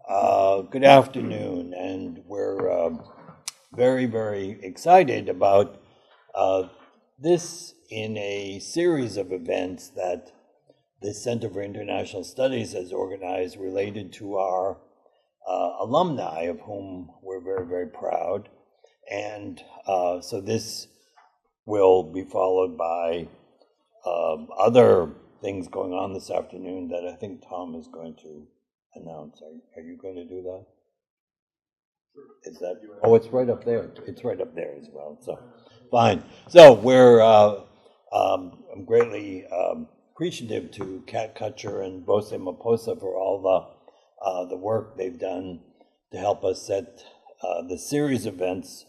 Good afternoon, and we're very, very excited about this in a series of events that the Center for International Studies has organized related to our alumni, of whom we're very, very proud. And so this will be followed by other things going on this afternoon that I think Tom is going to announce. Are you going to do that? Is that? Oh, it's right up there. It's right up there as well. So, fine. So we're I'm greatly appreciative to Kat Kutcher and Bose Maposa for all the work they've done to help us set the series of events,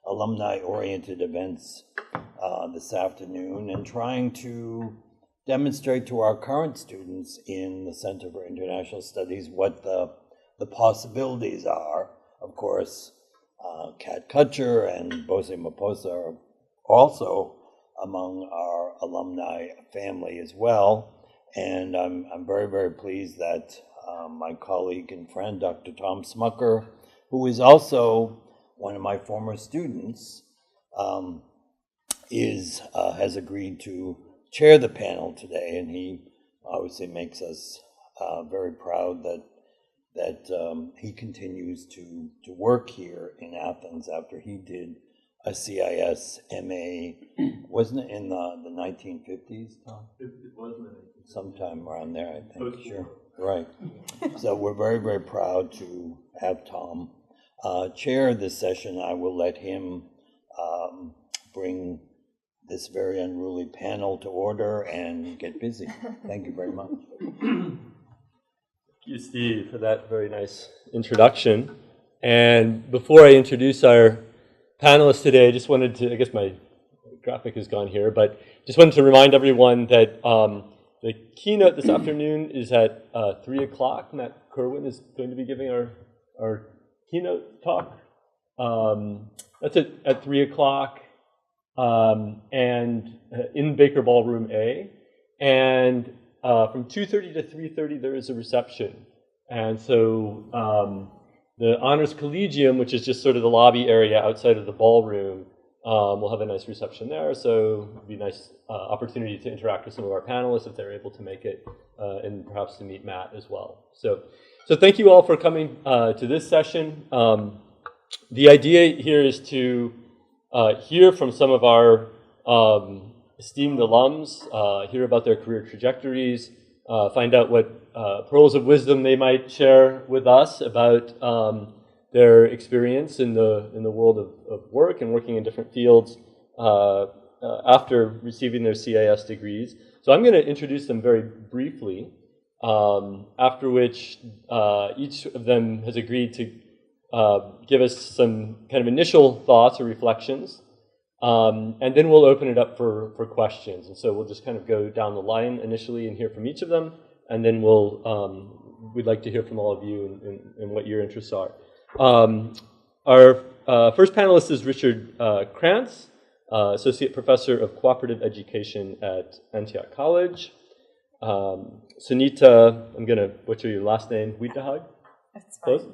alumni-oriented events, this afternoon, and trying to demonstrate to our current students in the Center for International Studies what the possibilities are. Of course, Kat Kutcher and Bose Maposa are also among our alumni family as well. And I'm very, very pleased that my colleague and friend, Dr. Tom Smucker, who is also one of my former students, has agreed to chair the panel today, and he obviously makes us very proud that he continues to work here in Athens after he did a CIS MA, wasn't it in the 1950s, Tom? It was in the 1950s. Sometime around there, I think. Post-war. Sure, right. So we're very, very proud to have Tom chair this session. I will let him bring this very unruly panel to order and get busy. Thank you very much. Thank you, Steve, for that very nice introduction. And before I introduce our panelists today, I just wanted to, I guess my graphic is gone here, but just wanted to remind everyone that the keynote this afternoon is at 3 o'clock. Matt Kerwin is going to be giving our keynote talk. That's at 3 o'clock. And in Baker Ballroom A, and from 2:30 to 3:30 there is a reception, and so the Honors Collegium, which is just sort of the lobby area outside of the ballroom, will have a nice reception there. So it'll be a nice opportunity to interact with some of our panelists if they're able to make it, and perhaps to meet Matt as well. So thank you all for coming to this session. The idea here is to hear from some of our esteemed alums, hear about their career trajectories, find out what pearls of wisdom they might share with us about their experience in the world of work and working in different fields after receiving their CIS degrees. So I'm going to introduce them very briefly, after which each of them has agreed to give us some kind of initial thoughts or reflections, and then we'll open it up for questions. And so we'll just kind of go down the line initially and hear from each of them, and then we'd like to hear from all of you and what your interests are. Our first panelist is Richard Krantz, Associate Professor of Cooperative Education at Antioch College. Sunita, I'm going to butcher your last name, Witahag? That's fine. Close?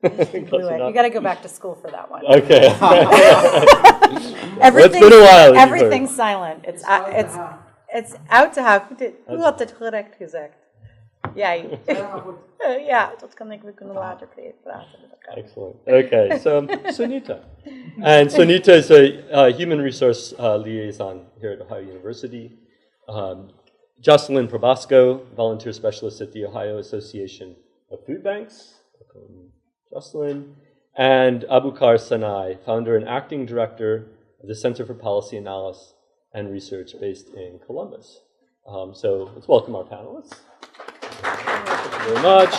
You got to go back to school for that one. Okay. It's been a while. Everything's silent. It's out te have. Hoe had het correct gezegd? Jij. Ja, dat kan ik. We kunnen later praten. Excellent. Okay, so Sunita. And Sunita is a human resource liaison here at Ohio University. Jocelyn Probasco, volunteer specialist at the Ohio Association of Food Banks. Jocelyn, and Abukar Sanai, founder and acting director of the Center for Policy Analysis and Research based in Columbus. So let's welcome our panelists. Thank you very much.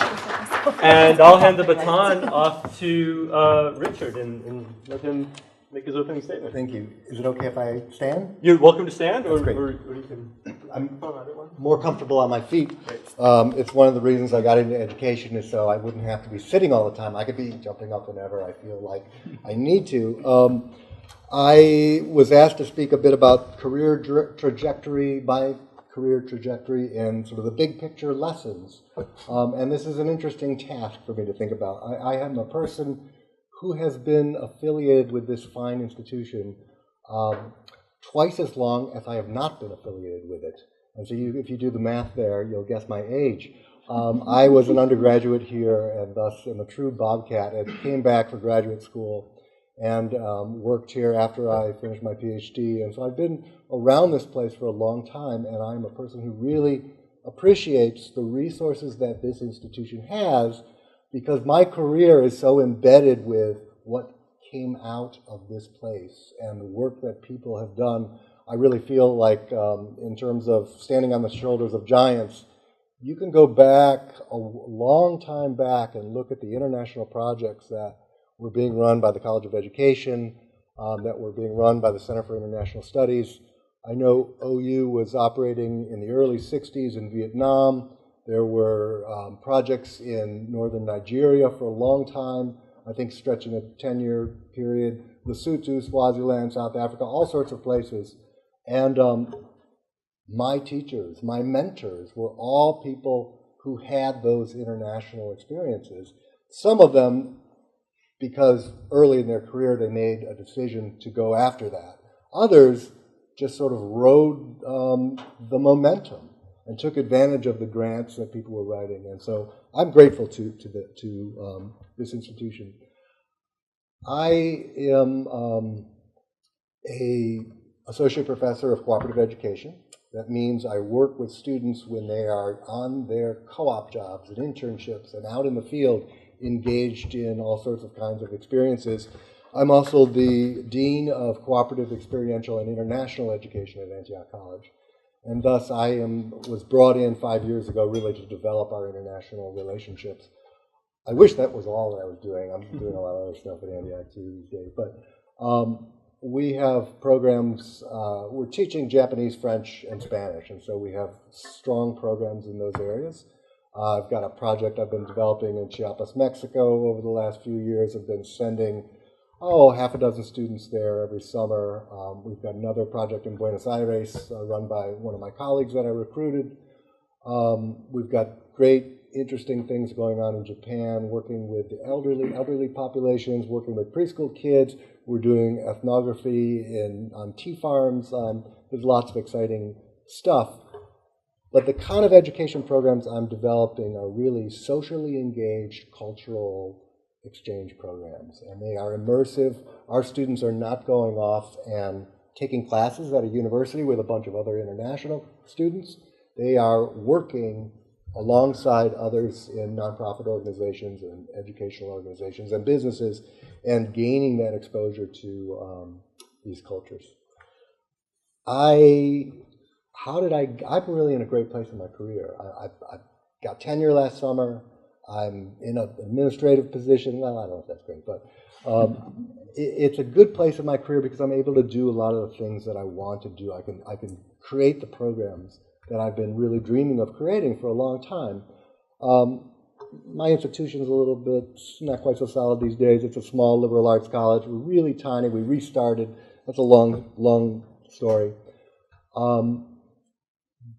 And I'll hand the baton off to Richard and let him make his opening statement. Thank you. Is it okay if I stand? You're welcome to stand, or you can. I'm more comfortable on my feet. It's one of the reasons I got into education is so I wouldn't have to be sitting all the time. I could be jumping up whenever I feel like I need to. I was asked to speak a bit about career trajectory, my career trajectory and sort of the big picture lessons. And this is an interesting task for me to think about. I am a person who has been affiliated with this fine institution twice as long as I have not been affiliated with it. And so if you do the math there, you'll guess my age. I was an undergraduate here and thus am a true Bobcat and came back for graduate school and worked here after I finished my PhD. And so I've been around this place for a long time, and I'm a person who really appreciates the resources that this institution has, because my career is so embedded with what came out of this place and the work that people have done. I really feel like in terms of standing on the shoulders of giants, you can go back a long time back and look at the international projects that were being run by the College of Education, that were being run by the Center for International Studies. I know OU was operating in the early 60s in Vietnam. There were projects in northern Nigeria for a long time, I think stretching a 10-year period. Lesotho, Swaziland, South Africa, all sorts of places. And my teachers, my mentors were all people who had those international experiences. Some of them because early in their career they made a decision to go after that. Others just sort of rode the momentum and took advantage of the grants that people were writing. And so I'm grateful to this institution. I am a associate professor of cooperative education. That means I work with students when they are on their co-op jobs and internships and out in the field engaged in all sorts of kinds of experiences. I'm also the Dean of Cooperative, Experiential, and International Education at Antioch College. And thus I was brought in 5 years ago really to develop our international relationships. I wish that was all that I was doing. I'm doing a lot of other stuff at Antioch too these days. But we have programs, we're teaching Japanese, French, and Spanish. And so we have strong programs in those areas. I've got a project I've been developing in Chiapas, Mexico over the last few years. I've been sending, half a dozen students there every summer. We've got another project in Buenos Aires run by one of my colleagues that I recruited. We've got great, interesting things going on in Japan, working with the elderly populations, working with preschool kids. We're doing ethnography on tea farms. There's lots of exciting stuff. But the kind of education programs I'm developing are really socially engaged cultural exchange programs, and they are immersive. Our students are not going off and taking classes at a university with a bunch of other international students. They are working alongside others in nonprofit organizations and educational organizations and businesses and gaining that exposure to these cultures. I'm really in a great place in my career. I got tenure last summer. I'm in an administrative position. Well, I don't know if that's great, but it's a good place in my career because I'm able to do a lot of the things that I want to do. I can create the programs that I've been really dreaming of creating for a long time. My institution's a little bit not quite so solid these days. It's a small liberal arts college. We're really tiny. We restarted. That's a long story.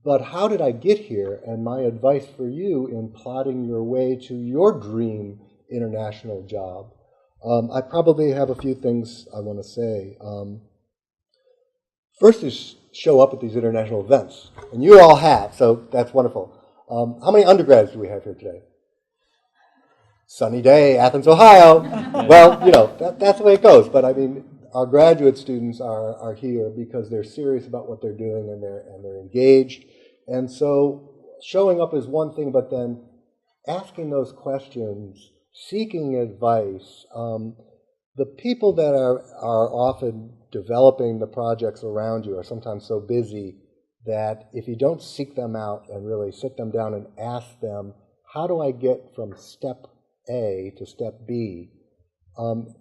But how did I get here? And my advice for you in plotting your way to your dream international job, I probably have a few things I want to say. First is show up at these international events. And you all have, so that's wonderful. How many undergrads do we have here today? Sunny day, Athens, Ohio. Well, that's the way it goes. But I mean, our graduate students are here because they're serious about what they're doing and they're engaged. And so showing up is one thing, but then asking those questions, seeking advice. The people that are often developing the projects around you are sometimes so busy that if you don't seek them out and really sit them down and ask them, how do I get from step A to step B?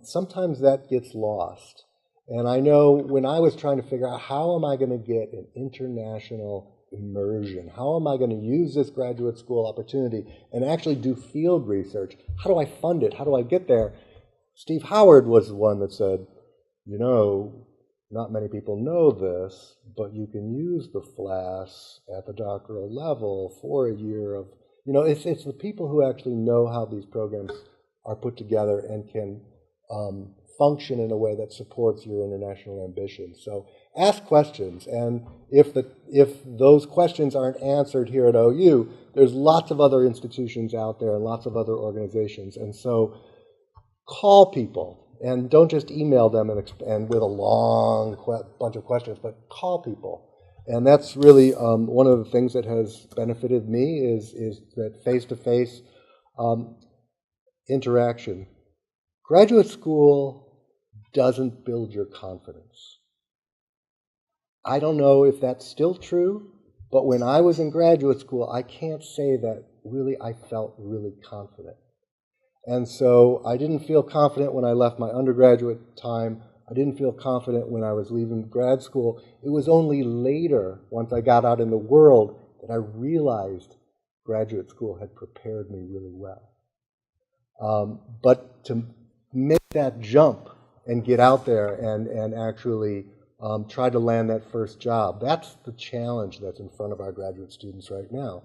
Sometimes that gets lost. And I know when I was trying to figure out how am I going to get an international immersion, how am I going to use this graduate school opportunity and actually do field research, how do I fund it, how do I get there? Steve Howard was the one that said, not many people know this, but you can use the FLAS at the doctoral level for a year of, it's the people who actually know how these programs are put together and can function in a way that supports your international ambitions. So ask questions, and if those questions aren't answered here at OU, there's lots of other institutions out there and lots of other organizations, and so call people. And don't just email them and with a long bunch of questions, but call people. And that's really one of the things that has benefited me is that face-to-face interaction. Graduate school doesn't build your confidence. I don't know if that's still true, but when I was in graduate school, I can't say that really I felt really confident. And so I didn't feel confident when I left my undergraduate time. I didn't feel confident when I was leaving grad school. It was only later, once I got out in the world, that I realized graduate school had prepared me really well. But to make that jump and get out there and actually try to land that first job, that's the challenge that's in front of our graduate students right now.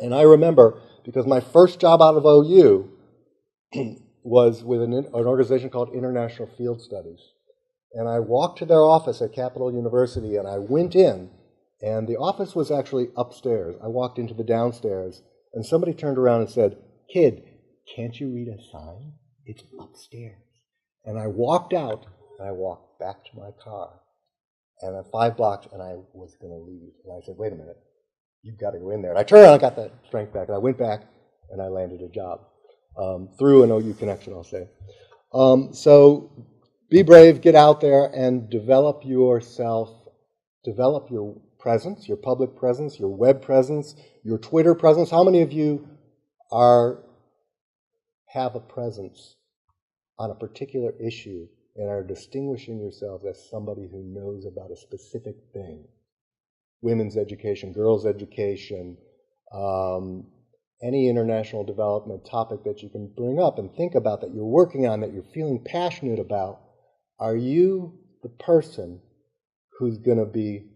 And I remember, because my first job out of OU was with an organization called International Field Studies. And I walked to their office at Capital University, and I went in, and the office was actually upstairs. I walked into the downstairs, and somebody turned around and said, "Kid, can't you read a sign? It's upstairs." And I walked out, and I walked back to my car. And at 5 blocks, and I was going to leave. And I said, "Wait a minute, you've got to go in there." And I turned around, I got that strength back, and I went back, and I landed a job. Through an OU connection, I'll say. So be brave, get out there, and develop yourself, develop your presence, your public presence, your web presence, your Twitter presence. How many of you have a presence on a particular issue and are distinguishing yourselves as somebody who knows about a specific thing? Women's education, girls' education, any international development topic that you can bring up and think about, that you're working on, that you're feeling passionate about. Are you the person who's going to be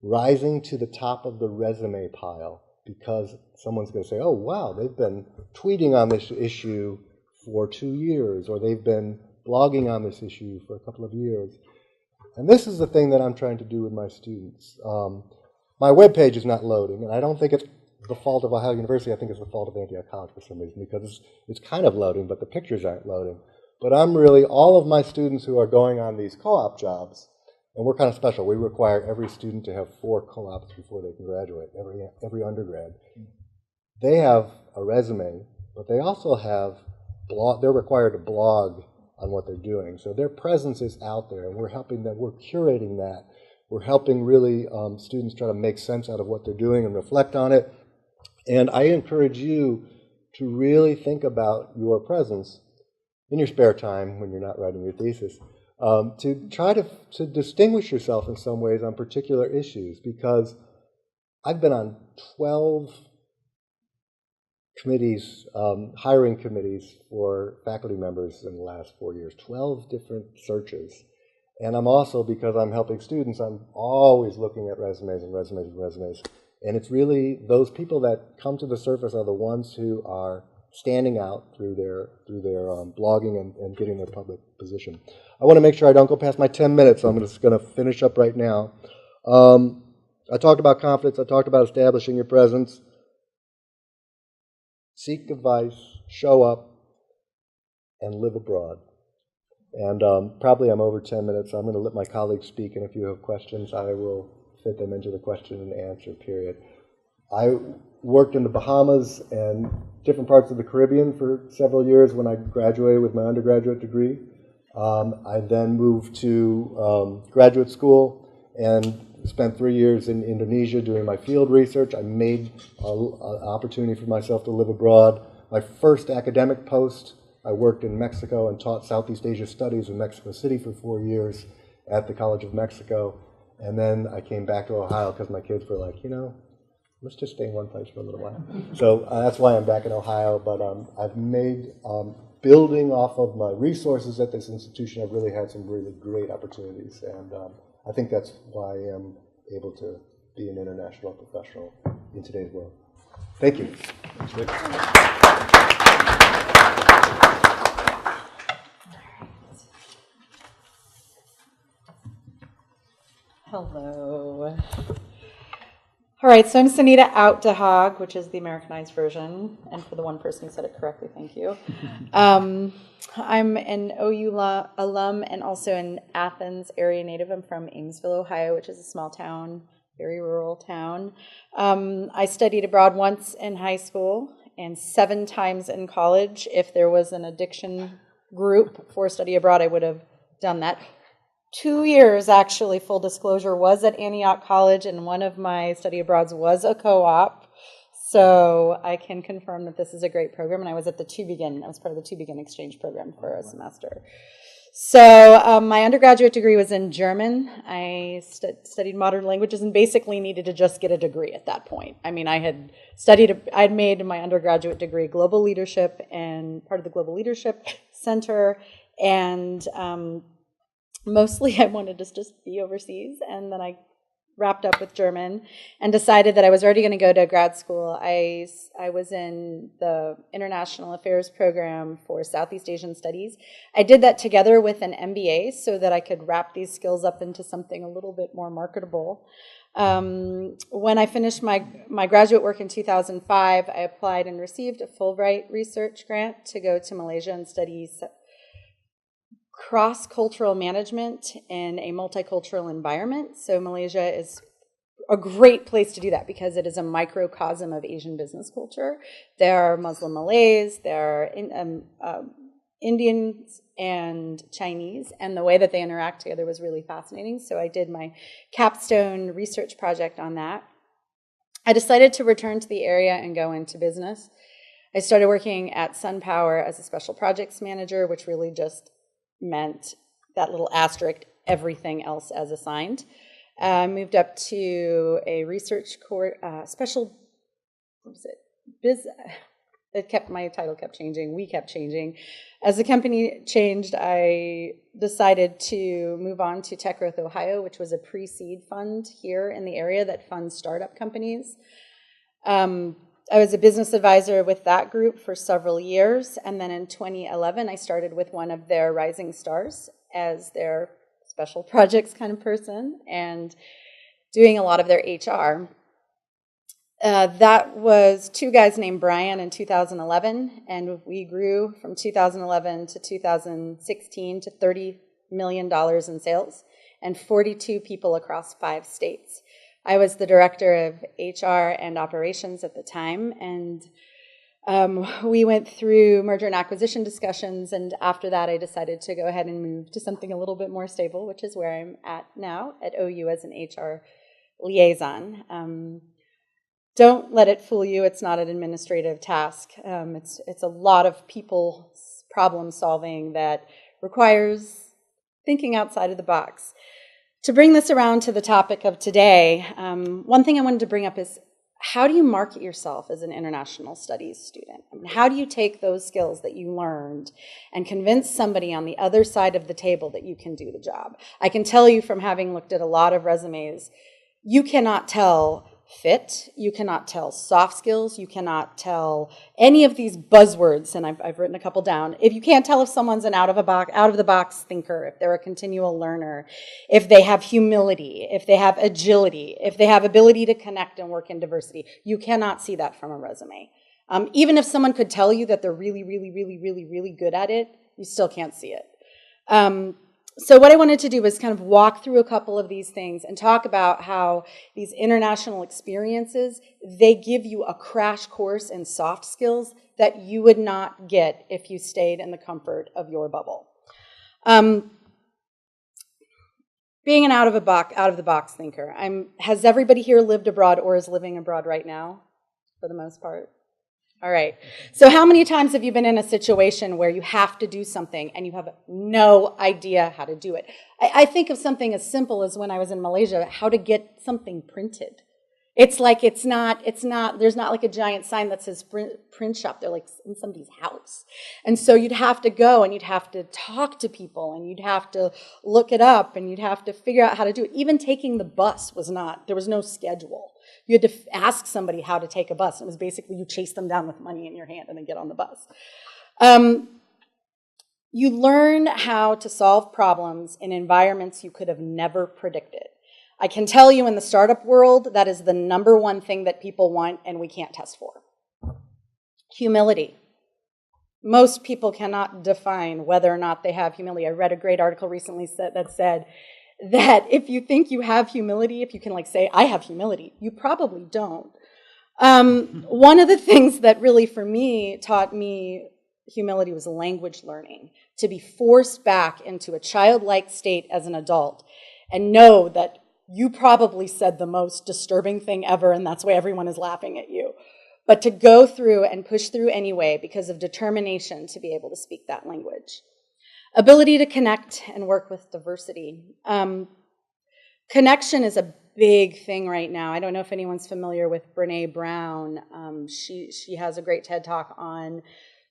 rising to the top of the resume pile because someone's going to say, "Oh, wow, they've been tweeting on this issue for 2 years," or "They've been blogging on this issue for a couple of years"? And this is the thing that I'm trying to do with my students. My webpage is not loading, and I don't think it's the fault of Ohio University. I think it's the fault of Antioch College for some reason, because it's kind of loading, but the pictures aren't loading. But I'm really, all of my students who are going on these co-op jobs, and we're kind of special. We require every student to have 4 co-ops before they can graduate, every undergrad. They have a resume, but they also have they're required to blog on what they're doing. So their presence is out there, and we're helping them, we're curating that. We're helping really students try to make sense out of what they're doing and reflect on it. And I encourage you to really think about your presence in your spare time when you're not writing your thesis, to try to distinguish yourself in some ways on particular issues, because I've been on 12 committees, hiring committees for faculty members in the last 4 years, 12 different searches. And I'm also, because I'm helping students, I'm always looking at resumes and resumes and resumes. And it's really those people that come to the surface are the ones who are standing out through their blogging and getting their public position. I want to make sure I don't go past my 10 minutes, so I'm just going to finish up right now. I talked about confidence. I talked about establishing your presence. Seek advice, show up, and live abroad. And probably I'm over 10 minutes, so I'm going to let my colleagues speak, and if you have questions, I will fit them into the question and answer period. I worked in the Bahamas and different parts of the Caribbean for several years when I graduated with my undergraduate degree. I then moved to graduate school and spent 3 years in Indonesia doing my field research. I made an opportunity for myself to live abroad. My first academic post, I worked in Mexico and taught Southeast Asia Studies in Mexico City for 4 years at the College of Mexico. And then I came back to Ohio because my kids were like, let's just stay in one place for a little while. So that's why I'm back in Ohio. But I've made building off of my resources at this institution, I've really had some really great opportunities. And I think that's why I am able to be an international professional in today's world. Thank you. Hello. All right, so I'm Sunita Outdahog, which is the Americanized version. And for the one person who said it correctly, thank you. I'm an OU alum and also an Athens area native. I'm from Amesville, Ohio, which is a small town, very rural town. I studied abroad once in high school and 7 times in college. If there was an addiction group for study abroad, I would have done that. 2 years, actually, full disclosure, was at Antioch College, and one of my study abroads was a co-op. So I can confirm that this is a great program, and I was at the I was part of the To Begin exchange program for a semester. So my undergraduate degree was in German. I studied modern languages and basically needed to just get a degree at that point. I mean, I'd made my undergraduate degree global leadership and part of the Global Leadership Center, and mostly I wanted to just be overseas, and then I wrapped up with German and decided that I was already going to go to grad school. I was in the International Affairs program for Southeast Asian Studies. I did that together with an MBA so that I could wrap these skills up into something a little bit more marketable. When I finished my graduate work in 2005, I applied and received a Fulbright research grant to go to Malaysia and study cross-cultural management in a multicultural environment. So Malaysia is a great place to do that because it is a microcosm of Asian business culture. There are Muslim Malays, there are Indians and Chinese, and the way that they interact together was really fascinating. So I did my capstone research project on that. I decided to return to the area and go into business. I started working at SunPower as a special projects manager, which really just meant that little asterisk, everything else as assigned. I moved up to a research special, what was it? My title kept changing, we kept changing. As the company changed, I decided to move on to Tech Growth Ohio, which was a pre-seed fund here in the area that funds startup companies. I was a business advisor with that group for several years, and then in 2011, I started with one of their rising stars as their special projects kind of person and doing a lot of their HR. That was 2 guys named Brian in 2011, and we grew from 2011 to 2016 to $30 million in sales and 42 people across 5 states. I was the director of HR and operations at the time, and we went through merger and acquisition discussions, and after that I decided to go ahead and move to something a little bit more stable, which is where I'm at now at OU as an HR liaison. Don't let it fool you, it's not an administrative task. It's a lot of people problem solving that requires thinking outside of the box. To bring this around to the topic of today, one thing I wanted to bring up is how do you market yourself as an international studies student? I mean, how do you take those skills that you learned and convince somebody on the other side of the table that you can do the job? I can tell you from having looked at a lot of resumes, you cannot tell fit, you cannot tell soft skills, you cannot tell any of these buzzwords, and I've written a couple down. If you can't tell if someone's an out of the box thinker, if they're a continual learner, if they have humility, if they have agility, if they have ability to connect and work in diversity, you cannot see that from a resume. Even if someone could tell you that they're really, really, really, really, really good at it, you still can't see it. So what I wanted to do was kind of walk through a couple of these things and talk about how these international experiences, they give you a crash course in soft skills that you would not get if you stayed in the comfort of your bubble. Being an out of the box thinker, has everybody here lived abroad or is living abroad right now, for the most part? All right. So how many times have you been in a situation where you have to do something and you have no idea how to do it? I think of something as simple as when I was in Malaysia, how to get something printed. It's like there's not like a giant sign that says print shop. They're like in somebody's house. And so you'd have to go and you'd have to talk to people and you'd have to look it up and you'd have to figure out how to do it. Even taking the bus there was no schedule. You had to ask somebody how to take a bus. It was basically you chase them down with money in your hand and then get on the bus. You learn how to solve problems in environments you could have never predicted. I can tell you in the startup world, that is the number one thing that people want and we can't test for. Humility. Most people cannot define whether or not they have humility. I read a great article recently that said that if you think you have humility, if you can like say, I have humility, you probably don't. One of the things that really for me taught me humility was language learning, to be forced back into a childlike state as an adult and know that you probably said the most disturbing thing ever and that's why everyone is laughing at you. But to go through and push through anyway because of determination to be able to speak that language. Ability to connect and work with diversity. Connection is a big thing right now. I don't know if anyone's familiar with Brene Brown. She has a great TED Talk on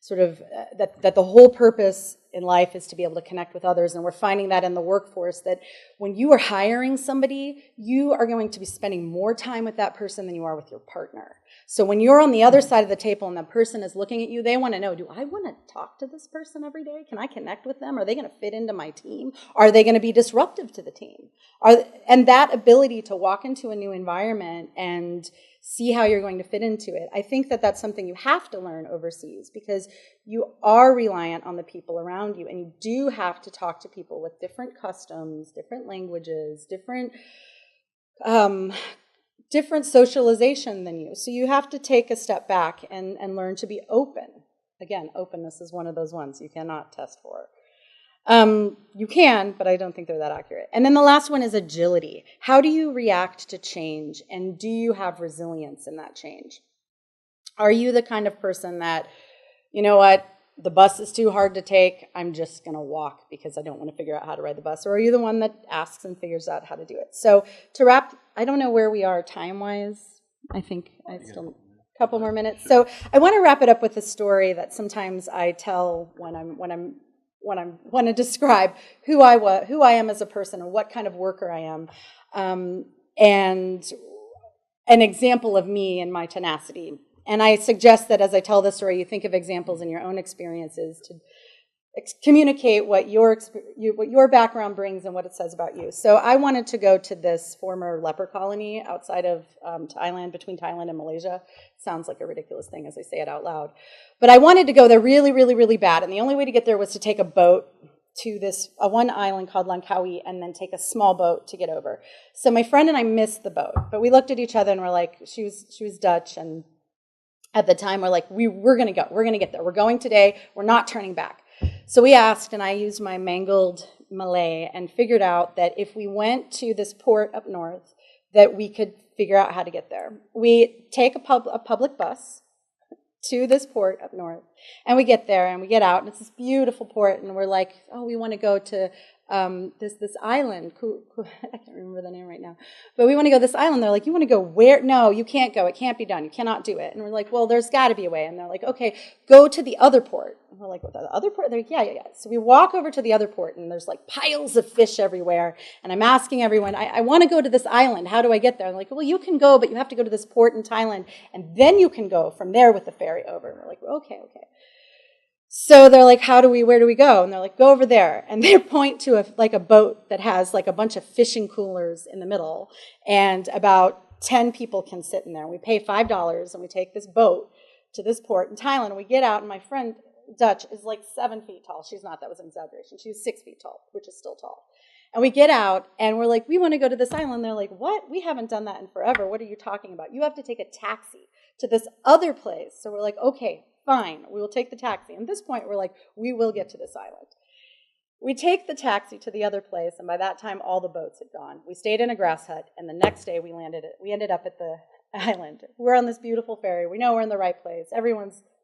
sort of that the whole purpose in life is to be able to connect with others. And we're finding that in the workforce, that when you are hiring somebody, you are going to be spending more time with that person than you are with your partner. So when you're on the other side of the table and that person is looking at you, they want to know, do I want to talk to this person every day? Can I connect with them? Are they going to fit into my team? Are they going to be disruptive to the team? And that ability to walk into a new environment and see how you're going to fit into it. I think that that's something you have to learn overseas because you are reliant on the people around you and you do have to talk to people with different customs, different languages, different socialization than you. So you have to take a step back and learn to be open. Again, openness is one of those ones you cannot test for. You can, but I don't think they're that accurate. And then the last one is agility. How do you react to change, and do you have resilience in that change? Are you the kind of person that, you know what, the bus is too hard to take, I'm just going to walk because I don't want to figure out how to ride the bus? Or are you the one that asks and figures out how to do it? So to wrap, I don't know where we are time-wise. I think I still a couple more minutes. So I want to wrap it up with a story that sometimes I tell when I want to describe who I am as a person and what kind of worker I am, and an example of me and my tenacity. And I suggest that as I tell this story, you think of examples in your own experiences to communicate what your background brings and what it says about you. So I wanted to go to this former leper colony outside of Thailand, between Thailand and Malaysia. Sounds like a ridiculous thing as I say it out loud. But I wanted to go there really, really, really bad. And the only way to get there was to take a boat to this one island called Langkawi and then take a small boat to get over. So my friend and I missed the boat. But we looked at each other and we're like, she was Dutch, and at the time we're like, we're going to go. We're going to get there. We're going today. We're not turning back. So we asked, and I used my mangled Malay and figured out that if we went to this port up north, that we could figure out how to get there. We take a public bus to this port up north, and we get there, and we get out, and it's this beautiful port, and we're like, oh, we want to go to this island. I can't remember the name right now. But we want to go to this island. They're like, you want to go where? No, you can't go. It can't be done. You cannot do it. And we're like, well, there's got to be a way. And they're like, okay, go to the other port. And we're like, what, the other port? They're like, yeah. So we walk over to the other port, and there's like piles of fish everywhere. And I'm asking everyone, I want to go to this island. How do I get there? And they're like, well, you can go, but you have to go to this port in Thailand, and then you can go from there with the ferry over. And we're like, okay. So they're like, where do we go? And they're like, go over there. And they point to a boat that has like a bunch of fishing coolers in the middle, and about 10 people can sit in there. We pay $5 and we take this boat to this port in Thailand. And we get out, and my friend Dutch is like 7 feet tall. She's not, that was an exaggeration. She was 6 feet tall, which is still tall. And we get out and we're like, we want to go to this island. They're like, what? We haven't done that in forever. What are you talking about? You have to take a taxi to this other place. So we're like, okay, fine, we will take the taxi. And at this point, we're like, we will get to this island. We take the taxi to the other place, and by that time, all the boats had gone. We stayed in a grass hut, and the next day, we ended up at the island. We're on this beautiful ferry. We know we're in the right place.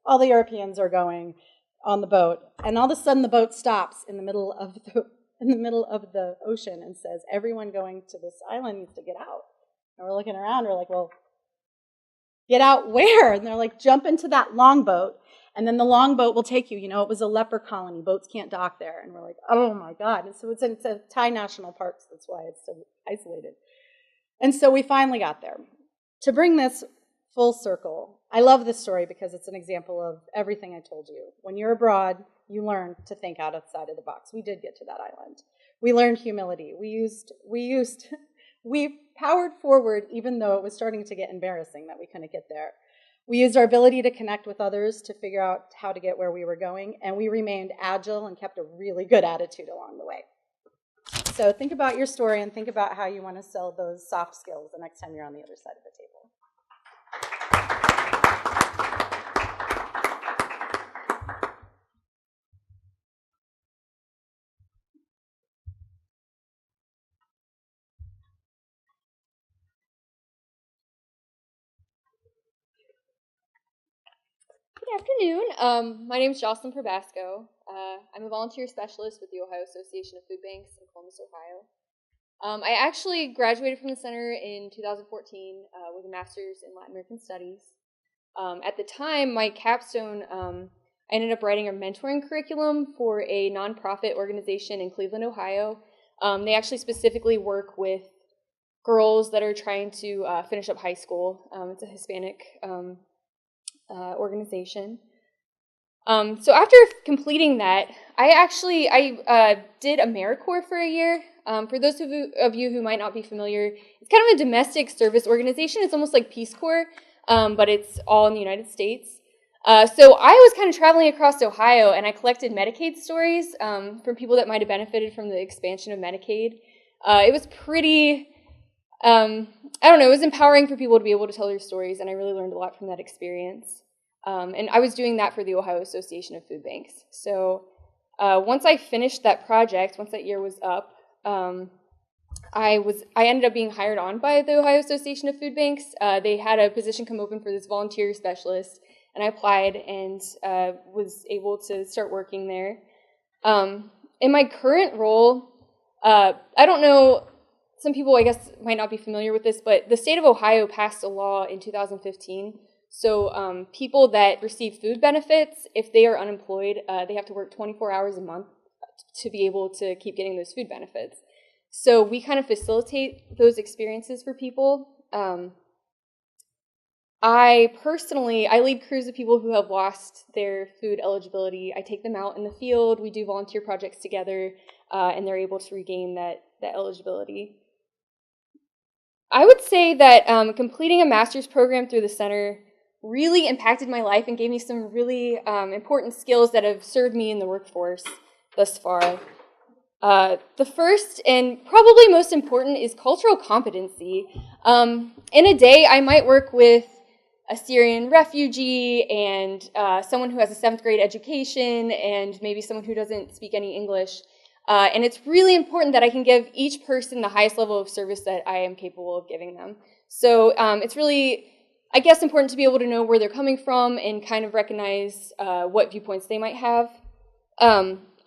All the Europeans are going on the boat, and all of a sudden, the boat stops in the middle of the ocean and says, everyone going to this island needs to get out. And we're looking around, we're like, well, Get out where? And they're like, jump into that longboat, and then the longboat will take you. You know, it was a leper colony. Boats can't dock there. And we're like, oh my God. And so it's a Thai national park, so that's why it's so isolated. And so we finally got there. To bring this full circle, I love this story because it's an example of everything I told you. When you're abroad, you learn to think outside of the box. We did get to that island. We learned humility. We powered forward even though it was starting to get embarrassing that we couldn't get there. We used our ability to connect with others to figure out how to get where we were going, and we remained agile and kept a really good attitude along the way. So think about your story and think about how you want to sell those soft skills the next time you're on the other side of the table. Good afternoon. My name is Jocelyn Probasco. I'm a volunteer specialist with the Ohio Association of Food Banks in Columbus, Ohio. I actually graduated from the center in 2014 with a master's in Latin American Studies. At the time, my capstone, I ended up writing a mentoring curriculum for a nonprofit organization in Cleveland, Ohio. They actually specifically work with girls that are trying to finish up high school. It's a Hispanic organization. So after completing that, I did Americorps for a year. For those of you who might not be familiar, it's kind of a domestic service organization. It's almost like Peace Corps, but it's all in the United States. So I was kind of traveling across Ohio, and I collected Medicaid stories from people that might have benefited from the expansion of Medicaid. It was pretty, I don't know, it was empowering for people to be able to tell their stories, and I really learned a lot from that experience. And I was doing that for the Ohio Association of Food Banks. So once I finished that project, once that year was up, I ended up being hired on by the Ohio Association of Food Banks. They had a position come open for this volunteer specialist, and I applied and was able to start working there. In my current role, I don't know, some people I guess might not be familiar with this, but the state of Ohio passed a law in 2015. So people that receive food benefits, if they are unemployed, they have to work 24 hours a month to be able to keep getting those food benefits. So we kind of facilitate those experiences for people. I lead crews of people who have lost their food eligibility. I take them out in the field. We do volunteer projects together, and they're able to regain that eligibility. I would say that completing a master's program through the center really impacted my life and gave me some really important skills that have served me in the workforce thus far. The first and probably most important is cultural competency. In a day, I might work with a Syrian refugee and someone who has a 7th grade education and maybe someone who doesn't speak any English. And it's really important that I can give each person the highest level of service that I am capable of giving them. So it's really, I guess, important to be able to know where they're coming from and kind of recognize what viewpoints they might have.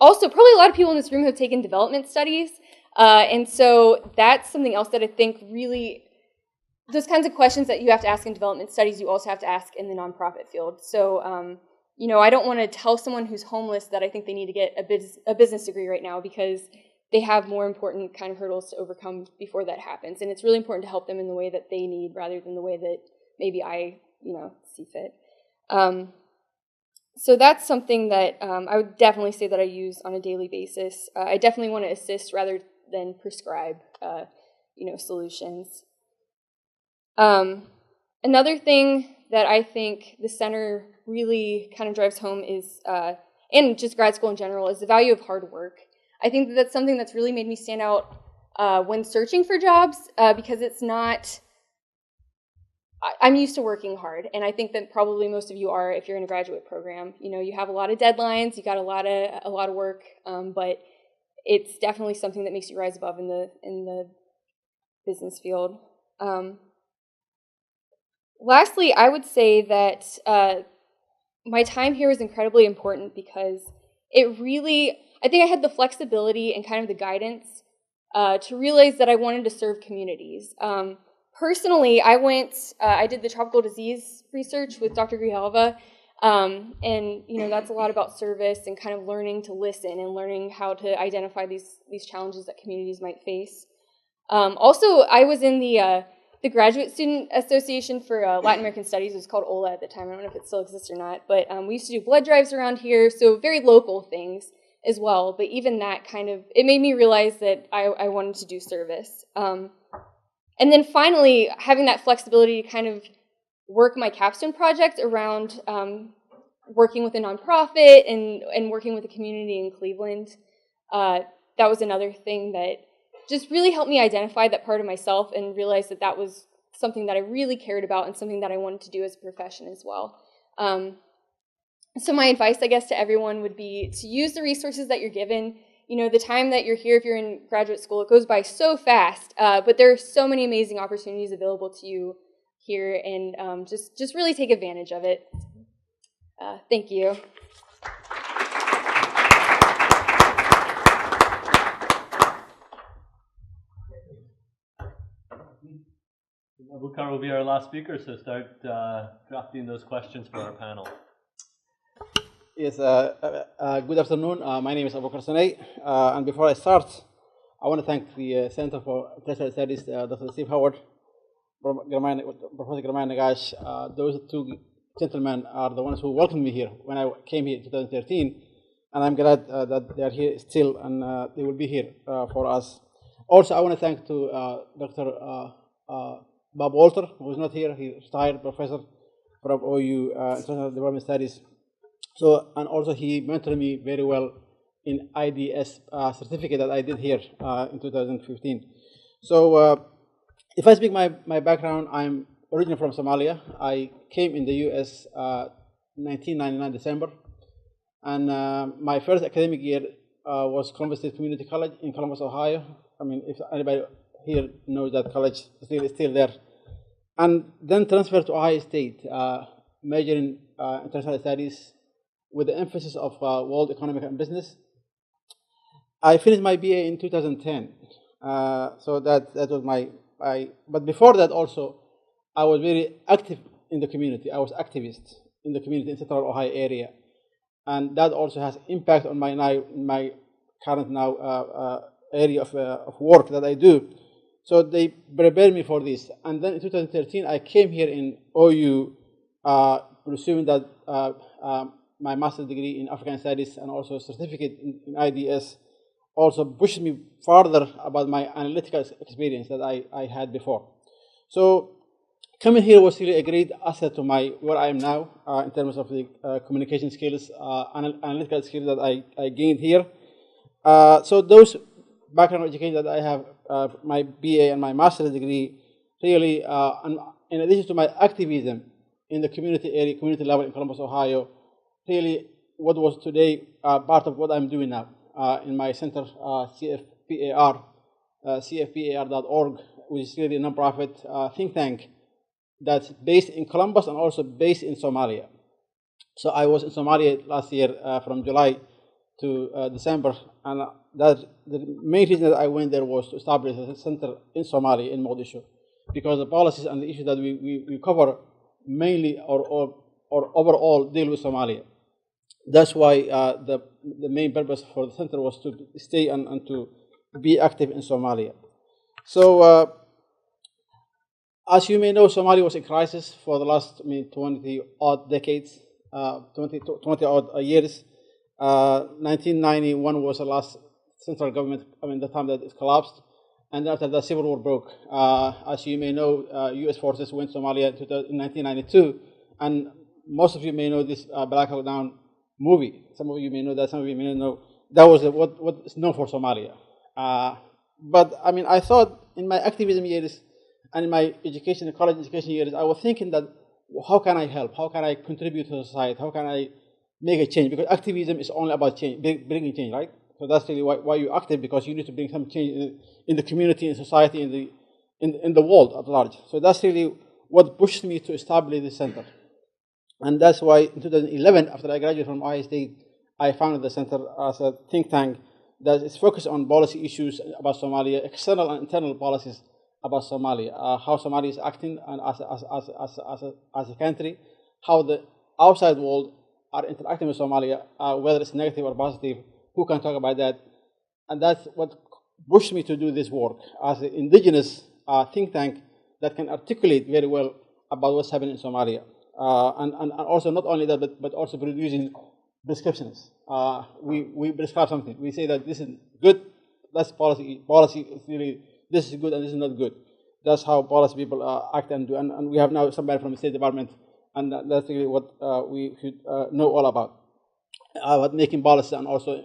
Also, probably a lot of people in this room have taken development studies, and so that's something else that I think really, those kinds of questions that you have to ask in development studies, you also have to ask in the nonprofit field. So, you know, I don't want to tell someone who's homeless that I think they need to get a business degree right now because they have more important kind of hurdles to overcome before that happens, and it's really important to help them in the way that they need rather than the way that maybe I, see fit. So that's something that I would definitely say that I use on a daily basis. I definitely want to assist rather than prescribe, solutions. Another thing that I think the center really kind of drives home is, and just grad school in general, is the value of hard work. I think that that's something that's really made me stand out when searching for jobs because it's not, I'm used to working hard, and I think that probably most of you are if you're in a graduate program. You have a lot of deadlines, you got a lot of work, but it's definitely something that makes you rise above in the business field. Lastly, I would say that my time here was incredibly important because it really, I think I had the flexibility and kind of the guidance to realize that I wanted to serve communities. Personally, I did the tropical disease research with Dr. Grijalva, and that's a lot about service and kind of learning to listen and learning how to identify these challenges that communities might face. Also, I was in the Graduate Student Association for Latin American Studies. It was called OLA at the time. I don't know if it still exists or not, but we used to do blood drives around here, so very local things as well. But even that it made me realize that I wanted to do service. And then finally, having that flexibility to kind of work my capstone project around working with a nonprofit and working with a community in Cleveland, that was another thing that just really helped me identify that part of myself and realize that that was something that I really cared about and something that I wanted to do as a profession as well. So my advice, I guess, to everyone would be to use the resources that you're given. The time that you're here, if you're in graduate school, it goes by so fast, but there are so many amazing opportunities available to you here, and just really take advantage of it. Thank you. Abukar will be our last speaker, so start drafting those questions for our panel. Yes, good afternoon. My name is Abukar Sanay, and before I start, I want to thank the Center for International Studies, Dr. Steve Howard, Professor Germain Nagash. Those two gentlemen are the ones who welcomed me here when I came here in 2013, and I'm glad that they are here still, and they will be here for us. Also, I want to thank Dr. Bob Walter, who is not here. He's retired professor from OU International Development Studies. So, and also he mentored me very well in IDS certificate that I did here in 2015. So, if I speak my background, I'm originally from Somalia. I came in the US 1999 December, and my first academic year was Columbus State Community College in Columbus, Ohio. I mean, if anybody here knows that college, is still there. And then transferred to Ohio State, majoring in international studies with the emphasis of world economic and business. I finished my BA in 2010. So that was my, but before that also, I was very active in the community. I was activist in the community in Central Ohio area. And that also has impact on my current now area of work that I do. So they prepared me for this. And then in 2013, I came here in OU, pursuing that my master's degree in African Studies and also a certificate in IDS also pushed me further about my analytical experience that I had before. So coming here was really a great asset to where I am now in terms of the communication skills, analytical skills that I gained here. So those background education that I have, my BA and my master's degree, really, and in addition to my activism in the community area, community level in Columbus, Ohio, really what was today part of what I'm doing now in my center, CFPAR.org, which is really a nonprofit think tank that's based in Columbus and also based in Somalia. So I was in Somalia last year from July to December, and the main reason that I went there was to establish a center in Somalia, in Mogadishu, because the policies and the issues that we cover mainly or overall deal with Somalia. That's why the main purpose for the center was to stay and to be active in Somalia. So as you may know, Somalia was in crisis for the last 20-odd decades, 20-odd years. 1991 was the last central government, the time that it collapsed. And after the civil war broke, as you may know, U.S. forces went to Somalia in 1992. And most of you may know this Black Hawk Down movie. Some of you may know that, some of you may not know. That was what is known for Somalia. But I thought in my activism years and in my education, college education years, I was thinking that how can I help? How can I contribute to society? How can I make a change? Because activism is only about change, bringing change, right? So that's really why you're active, because you need to bring some change in the community, in society, in the world at large. So that's really what pushed me to establish this center. And that's why in 2011, after I graduated from Ohio State, I founded the center as a think tank that is focused on policy issues about Somalia, external and internal policies about Somalia, how Somalia is acting and as a country, how the outside world are interacting with Somalia, whether it's negative or positive, who can talk about that? And that's what pushed me to do this work as an indigenous think tank that can articulate very well about what's happening in Somalia. And also not only that, but also producing prescriptions. We prescribe something. We say that this is good, that's policy. Policy is really, this is good and this is not good. That's how policy people act and do. And we have now somebody from the State Department, and that's really what we should know all about making policies and also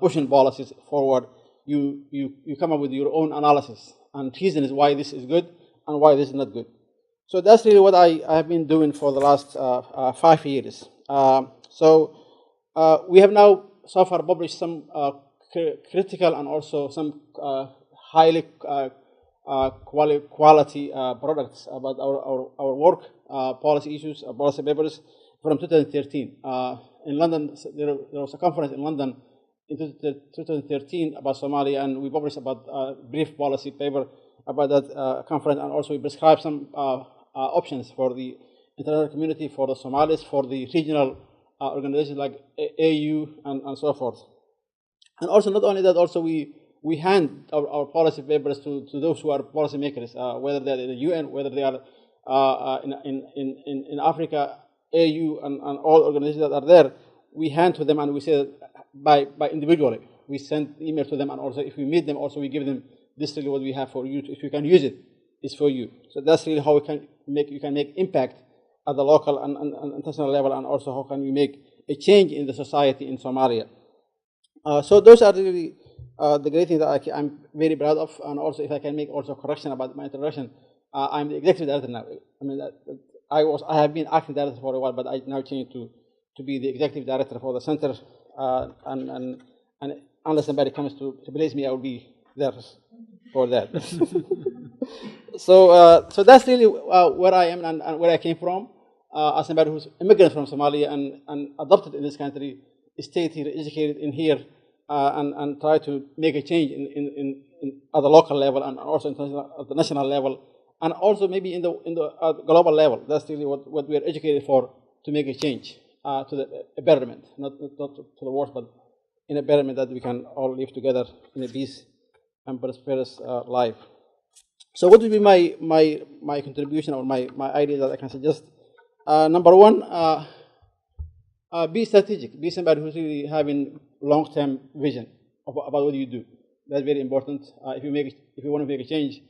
pushing policies forward. You come up with your own analysis and reasons why this is good and why this is not good. So that's really what I have been doing for the last 5 years. We have now so far published some critical and also some highly quality products about our work, policy issues, policy papers from 2013. In London, there was a conference in London in 2013 about Somalia, and we published about a brief policy paper about that conference, and also we prescribed some options for the international community, for the Somalis, for the regional organizations like AU and so forth. And also, not only that, also we hand our policy papers to those who are policy makers, whether they're in the UN, whether they are in Africa, AU, and all organizations that are there. We hand to them and we say by individually. We send email to them, and also if we meet them, also we give them this is really what we have for you. If you can use it, it's for you. So that's really how you can make impact at the local and international level, and also how can you make a change in the society in Somalia. So those are really the great things that I'm very proud of. And also, if I can make also a correction about my introduction, I'm the executive director now. I mean, I have been acting director for a while, but I now changed to be the executive director for the center. And unless somebody comes to replace me, I will be there for that. So that's really where I am and where I came from. As somebody who's immigrant from Somalia and adopted in this country, stayed here, educated in here, and try to make a change at the local level and also at the national level, and also maybe in the global level. That's really what we are educated for, to make a change to a betterment, not to the worse, but in a betterment that we can all live together in a peace and prosperous life. So what would be my contribution or my idea that I can suggest? Number one, be strategic. Be somebody who's really having long-term vision about what you do. That's very important. If you want to make a change,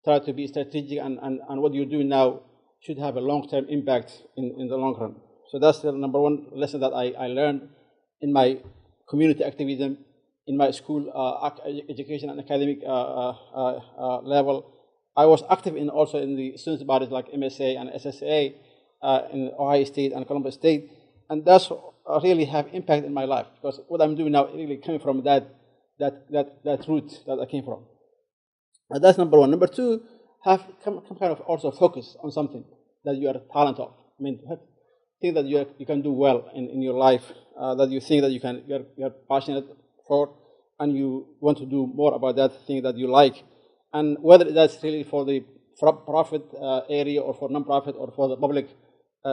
try to be strategic, and what you do now should have a long-term impact in the long run. So that's the number one lesson that I learned in my community activism, in my school education and academic level. I was active also in the students' bodies like MSA and SSA in Ohio State and Columbus State, and that's really have impact in my life, because what I'm doing now really coming from that root that I came from. That's number one. Number two, have some kind of also focus on something that you are talented of. I mean, think that you can do well in your life, that you think that you're passionate for, and you want to do more about that thing that you like. And whether that's really for the profit area or for non-profit or for the public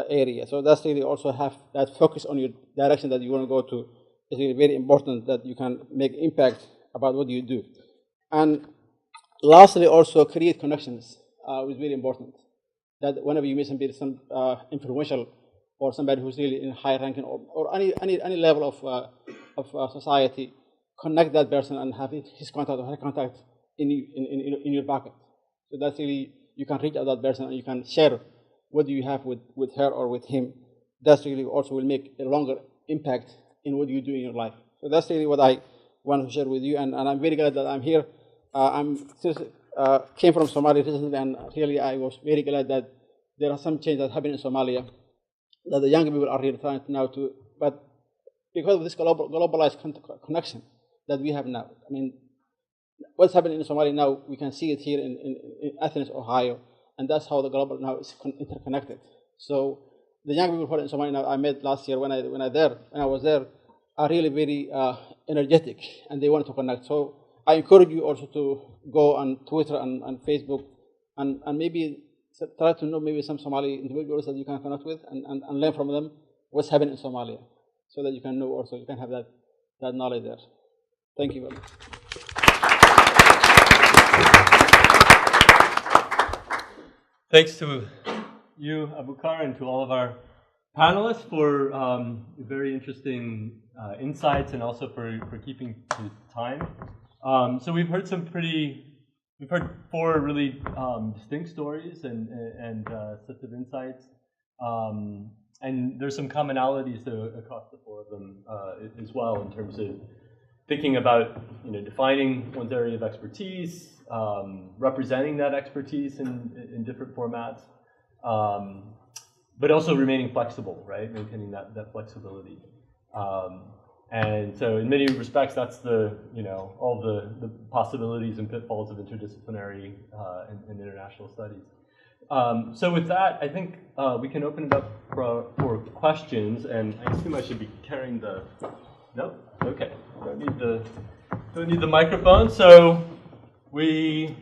area. So that's really also have that focus on your direction that you want to go to. It's really very important that you can make impact about what you do. And lastly, also create connections, is very important. That whenever you meet somebody, some influential or somebody who's really in high ranking or any level of society, connect that person and have his contact or her contact in your pocket. So that's really, you can reach out that person and you can share what you have with her or with him. That's really also will make a longer impact in what you do in your life. So that's really what I want to share with you, and I'm very glad that I'm here. Came from Somalia recently, and really I was very glad that there are some changes that happen in Somalia, that the young people are really trying now to, but because of this globalized connection that we have now. I mean, what's happening in Somalia now, we can see it here in Athens, Ohio, and that's how the global now is interconnected. So the young people who are in Somalia now, I met last year when I was there, are really very energetic, and they want to connect. So I encourage you also to go on Twitter and Facebook and maybe try to know maybe some Somali individuals that you can connect with and learn from them what's happening in Somalia, so that you can know also, you can have that knowledge there. Thank you very much. Thanks to you, Abukar, and to all of our panelists for very interesting insights, and also for keeping to time. So we've heard we've heard 4 really distinct stories and sets of insights. And there's some commonalities across the 4 of them as well, in terms of thinking about defining one's area of expertise, representing that expertise in different formats, but also remaining flexible, right? Maintaining that flexibility. And so in many respects, that's all the possibilities and pitfalls of interdisciplinary and international studies. So with that, I think we can open it up for questions, and I assume I should be carrying the... Nope? Okay. Don't need the microphone. So the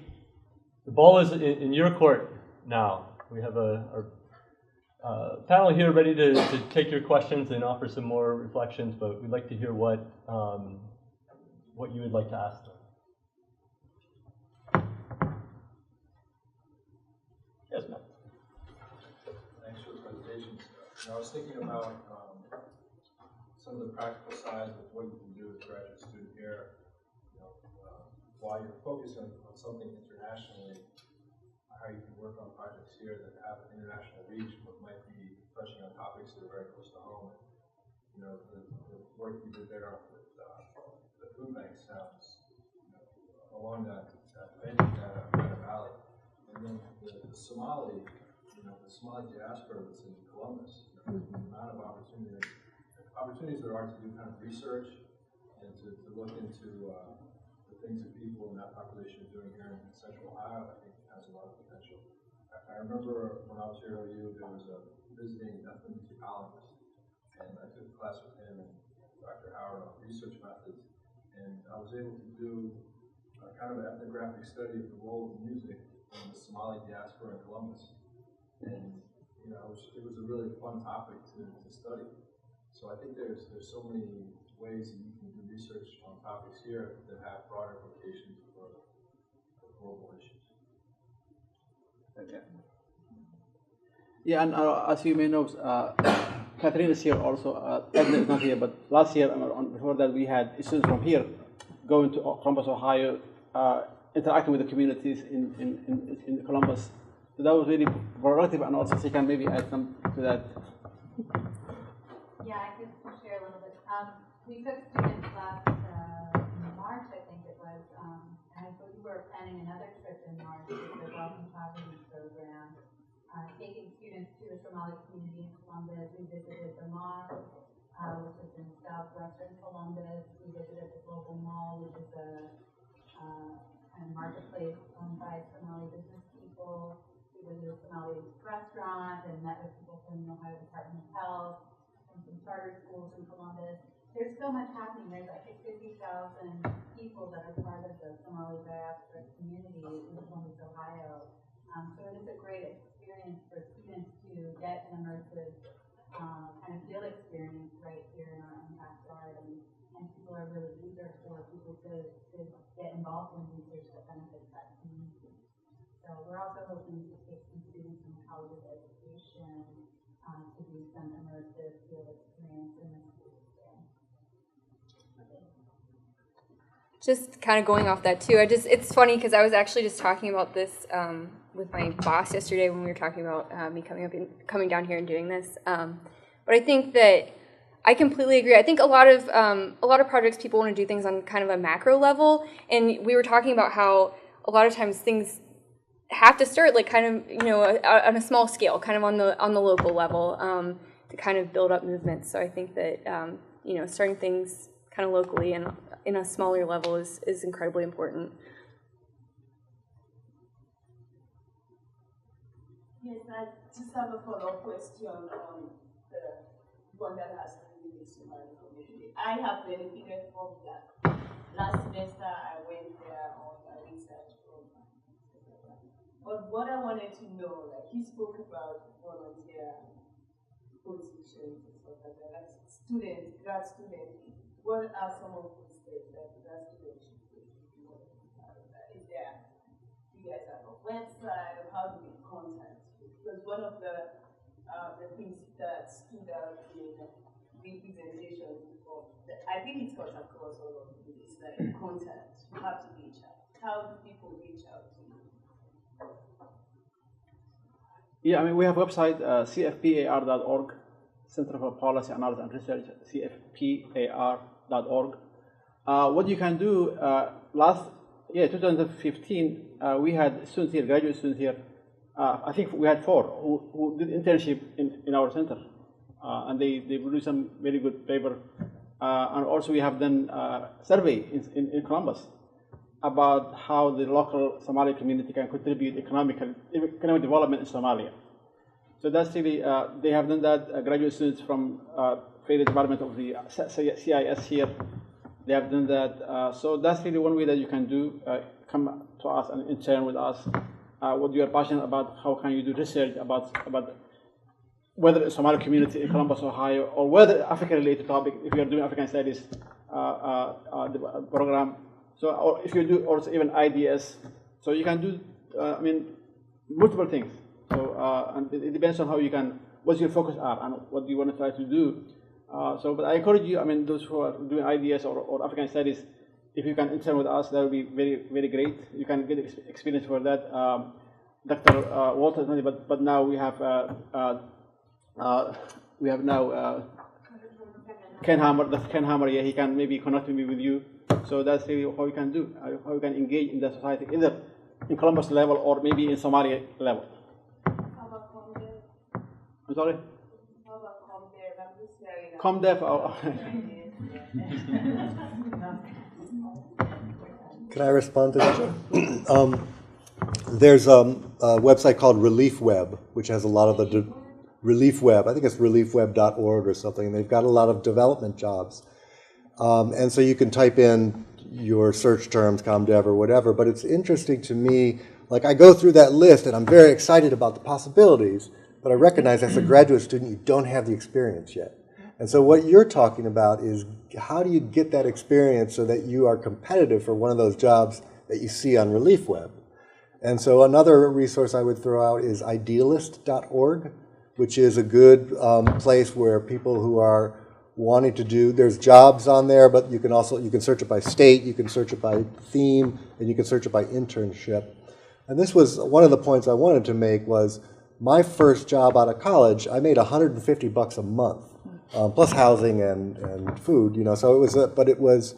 ball is in your court now. We have our panel here ready to take your questions and offer some more reflections, but we'd like to hear what you would like to ask them. Yes, Matt. Thanks for the presentations. I was thinking about some of the practical sides of what you can do as a graduate student here. While you're focusing on something internationally, how you can work on projects here that have an international reach, but might be touching on topics that are very close to home. The work you did there with the food bank sounds along that vein, that valley. And then the Somali, the Somali diaspora that's in Columbus, the amount of opportunities there are to do kind of research and to look into the things that people in that population are doing here in Central Ohio, I think has a lot of potential. I remember when I was here at OU, there was a visiting ethnomusicologist, and I took a class with him and Dr. Howard on research methods, and I was able to do kind of an ethnographic study of the role of music in the Somali diaspora in Columbus. And it was a really fun topic to study. So I think there's so many ways that you can do research on topics here that have broader implications for global issues. Okay. Yeah, and as you may know, Catherine is here also. Edna is not here, but last year, before that, we had students from here going to Columbus, Ohio, interacting with the communities in Columbus. So that was really productive, and also she can maybe add some to that. Yeah, I could share a little bit. We took students last March, I think it was, and we were planning another trip in March with the Wealth and Poverty Program, taking students to the Somali community in Columbus. We visited the mosque, which is in southwestern Columbus. We visited the Global Mall, which is a kind of marketplace owned by Somali business people. We visited a Somali restaurant and met with people from the Ohio Department of Health and some charter schools in Columbus. There's so much happening. There's like 50,000 people that are part of the Somali diaspora community in Columbus, Ohio. So it is a great experience for students to get an immersive kind of field experience right here in our own backyard, and people are really eager for people to get involved in research that benefits that community. So we're also hoping to take some students from the College of Education to do some immersive field experience in the schools there. Just kind of going off that too, it's funny because I was actually just talking about this with my boss yesterday when we were talking about me coming down here and doing this. But I think that I completely agree. I think a lot of projects, people want to do things on kind of a macro level, and we were talking about how a lot of times things have to start like kind of on a small scale, kind of on the local level, to kind of build up movements. So I think that starting things kind of locally and in a smaller level is incredibly important. Yes, I just have a follow-up question on the one that has to do with the Somali community. I have benefited from that. Last semester, I went there on a research program. But what I wanted to know, like he spoke about volunteer positions and stuff like that, like students, grad students, what are some of the steps that grad students should take if you want to be part of that? Is there, you guys have a website, or how do we contact you? Because one of the things that stood out in the presentations before, I think it's got across all of it, is like contact. You have to reach out. How do people reach out to you? Yeah, I mean, we have a website, cfpar.org, Center for Policy Analysis and Research, cfpar.org. What you can do, last year, 2015, we had students here, graduate students here. I think we had 4 who did internship in our center. And they produced some very good paper. And also we have done a survey in Columbus about how the local Somali community can contribute economic development in Somalia. So that's really, they have done that. Graduate students from the department of the CIS here, they have done that. So that's really one way that you can do, come to us and intern with us. What you are passionate about, how can you do research about whether it's Somali community in Columbus, Ohio, or whether African-related topic, if you are doing African studies program. So, or if you do also even IDS, so you can do, I mean, multiple things. So, and it depends on how you can, what your focus are and what you want to try to do. But I encourage you, I mean, those who are doing IDS or African studies, if you can intern with us, that would be very, very great. You can get experience for that. Dr. Walter, but now we have now Ken Hammer. Dr. Ken Hammer, yeah, he can maybe connect me with you. So that's really how you can do, how you can engage in the society, either in Columbus level or maybe in Somalia level. How about ComDev? I'm sorry? How about ComDev? I'm just hearing that. ComDev. Can I respond to that? There's a website called Relief Web, which has a lot of the Relief Web. I think it's reliefweb.org or something. They've got a lot of development jobs. And so you can type in your search terms, ComDev or whatever, but it's interesting to me, like I go through that list and I'm very excited about the possibilities, but I recognize as a graduate student, you don't have the experience yet. And so what you're talking about is how do you get that experience so that you are competitive for one of those jobs that you see on Relief Web? And so another resource I would throw out is idealist.org, which is a good place where people who are wanting to do, there's jobs on there, but you can also, you can search it by state, you can search it by theme, and you can search it by internship. And this was one of the points I wanted to make was my first job out of college, I made $150 a month, plus housing and food, you know, so it was, but it was,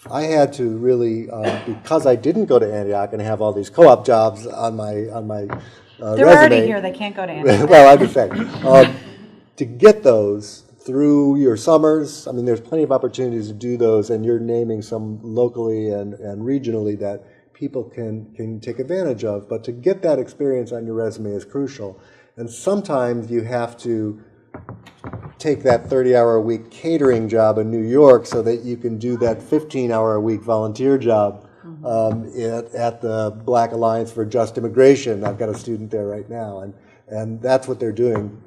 I had to really, because I didn't go to Antioch and have all these co-op jobs on my They're resume, already here, they can't go to Antioch. well, I'm just saying, to get those through your summers, I mean, there's plenty of opportunities to do those, and you're naming some locally and regionally that people can take advantage of. But to get that experience on your resume is crucial. And sometimes you have to take that 30-hour-a-week catering job in New York so that you can do that 15-hour-a-week volunteer job at the Black Alliance for Just Immigration. I've got a student there right now, and that's what they're doing,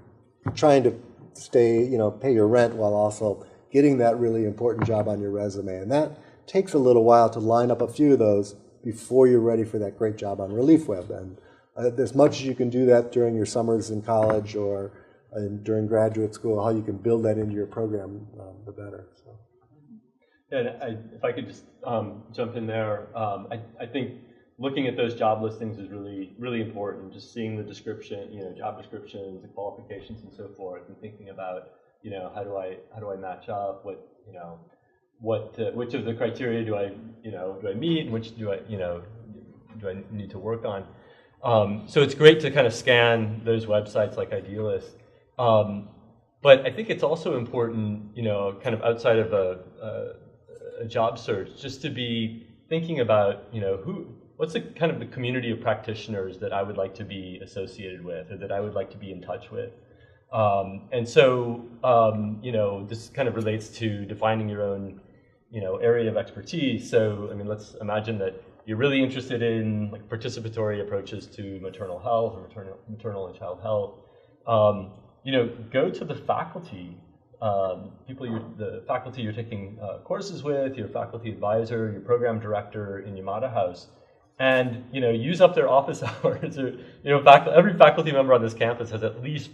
trying to stay, you know, pay your rent while also getting that really important job on your resume. And that takes a little while to line up a few of those before you're ready for that great job on Relief Web. And as much as you can do that during your summers in college or during graduate school, how you can build that into your program, the better. So. And if I could just jump in there, I think looking at those job listings is really, really important. Just seeing the description, you know, job descriptions, the qualifications, and so forth, and thinking about, you know, how do I match up? What, you know, which of the criteria do I meet, and which do I need to work on? So it's great to kind of scan those websites like Idealist. But I think it's also important, you know, kind of outside of a job search, just to be thinking about, you know, what's the kind of the community of practitioners that I would like to be associated with, or that I would like to be in touch with. And so, you know, this kind of relates to defining your own, you know, area of expertise. So, I mean, let's imagine that you're really interested in like participatory approaches to maternal health or maternal and child health, go to the faculty, the faculty you're taking courses with, your faculty advisor, your program director in Yamada House, and use up their office hours. Or, every faculty member on this campus has at least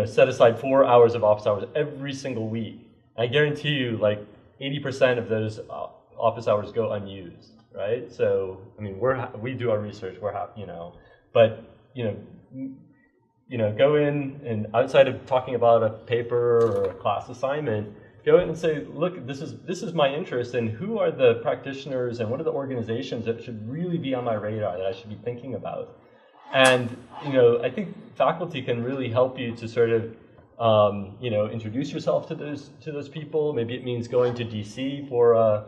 set aside 4 hours of office hours every single week. And I guarantee you, like 80% of those office hours go unused, right? So, I mean, we do our research. We're happy, but go in and outside of talking about a paper or a class assignment, go in and say, look, this is my interest, and who are the practitioners and what are the organizations that should really be on my radar that I should be thinking about? And I think faculty can really help you to sort of introduce yourself to those people. Maybe it means going to DC for a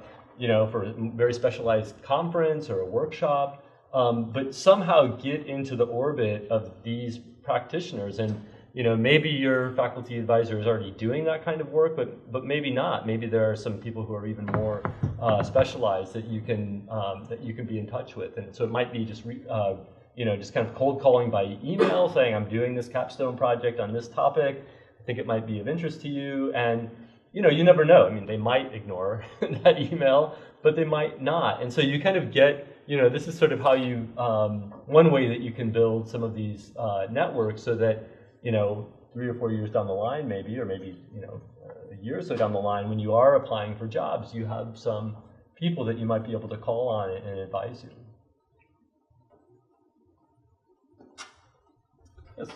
very specialized conference or a workshop, but somehow get into the orbit of these practitioners. And maybe your faculty advisor is already doing that kind of work, but maybe not. Maybe there are some people who are even more specialized that you can be in touch with. And so it might be just just kind of cold calling by email, saying I'm doing this capstone project on this topic. I think it might be of interest to you. And you never know. I mean, they might ignore that email, but they might not. And so you kind of get, this is sort of how you, one way that you can build some of these networks so that, 3 or 4 years down the line, maybe, or maybe, a year or so down the line, when you are applying for jobs, you have some people that you might be able to call on and advise you. Yes.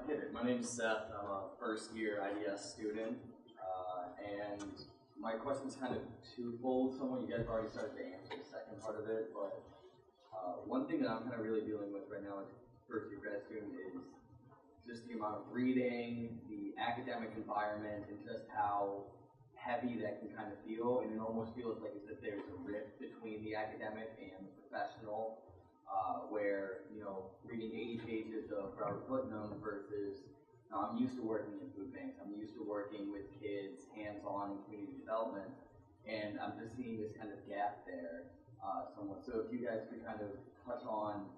Hey there, my name is Seth. I'm a first-year IDS student, and my question is kind of twofold. Some of you guys already started to answer the second part of it, but one thing that I'm kind of really dealing with right now as a first-year grad student is just the amount of reading, the academic environment, and just how heavy that can kind of feel. And it almost feels like as if there's a rift between the academic and the professional, where, reading 80 pages of Robert Putnam versus I'm used to working in food banks. I'm used to working with kids, hands-on in community development, and I'm just seeing this kind of gap there somewhat. So if you guys could kind of touch on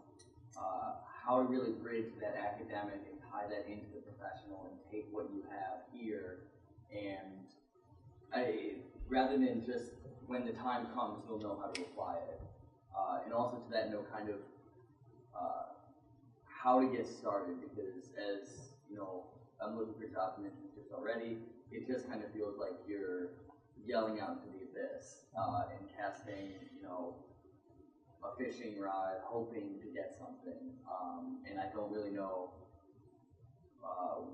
how to really bridge that academic and tie that into the professional and take what you have here, and rather than just when the time comes, you'll know how to apply it. And also to that note, kind of how to get started, because as I'm looking for jobs and internships already, it just kind of feels like you're yelling out into the abyss and casting, a fishing rod, hoping to get something. And I don't really know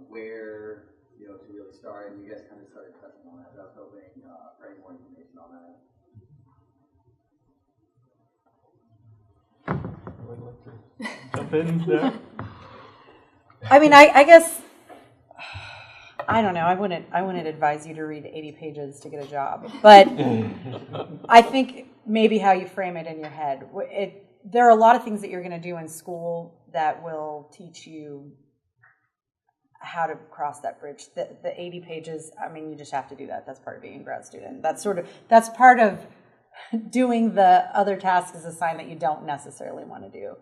where, to really start. And you guys kind of started touching on that, but I was hoping for any more information on that. Would like to jump in there? I mean, I guess, I don't know. I wouldn't advise you to read 80 pages to get a job. But I think maybe how you frame it in your head. There are a lot of things that you're going to do in school that will teach you how to cross that bridge. The 80 pages, I mean, you just have to do that. That's part of being a grad student. That's part of doing the other tasks as assigned that you don't necessarily want to do.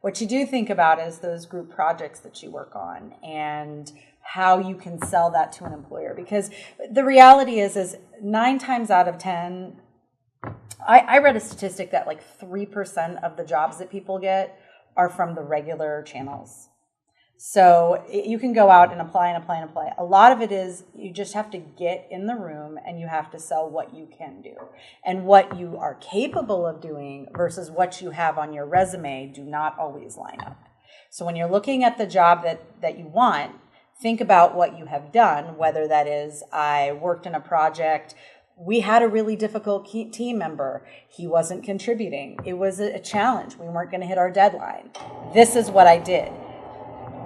What you do think about is those group projects that you work on and how you can sell that to an employer. Because the reality is 9 times out of 10, I read a statistic that like 3% of the jobs that people get are from the regular channels. So you can go out and apply and apply and apply. A lot of it is you just have to get in the room and you have to sell what you can do. And what you are capable of doing versus what you have on your resume do not always line up. So when you're looking at the job that you want, think about what you have done, whether that is I worked in a project, we had a really difficult team member. He wasn't contributing. It was a challenge. We weren't going to hit our deadline. This is what I did.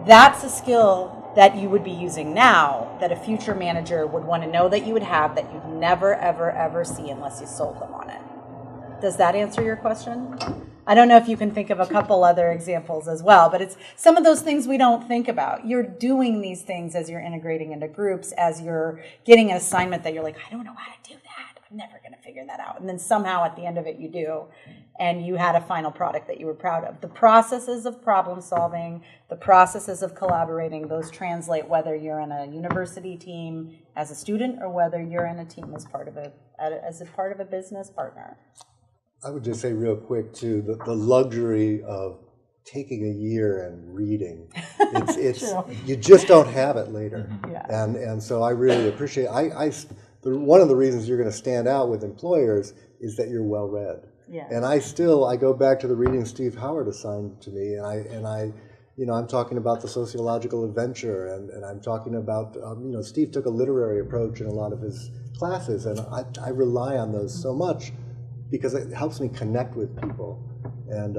That's a skill that you would be using now that a future manager would want to know that you would have that you'd never, ever, ever see unless you sold them on it. Does that answer your question? I don't know if you can think of a couple other examples as well, but it's some of those things we don't think about. You're doing these things as you're integrating into groups, as you're getting an assignment that you're like, I don't know how to do that. I'm never going to figure that out. And then somehow at the end of it you do, and you had a final product that you were proud of. The processes of problem solving, the processes of collaborating, those translate whether you're in a university team as a student or whether you're in a team as part of a business partner. I would just say real quick too, the luxury of taking a year and reading, it's you just don't have it later. Yeah. And so I really appreciate, one of the reasons you're going to stand out with employers is that you're well read. Yeah. And I go back to the reading Steve Howard assigned to me, and I'm talking about the sociological adventure, and I'm talking about, Steve took a literary approach in a lot of his classes, and I rely on those so much because it helps me connect with people. And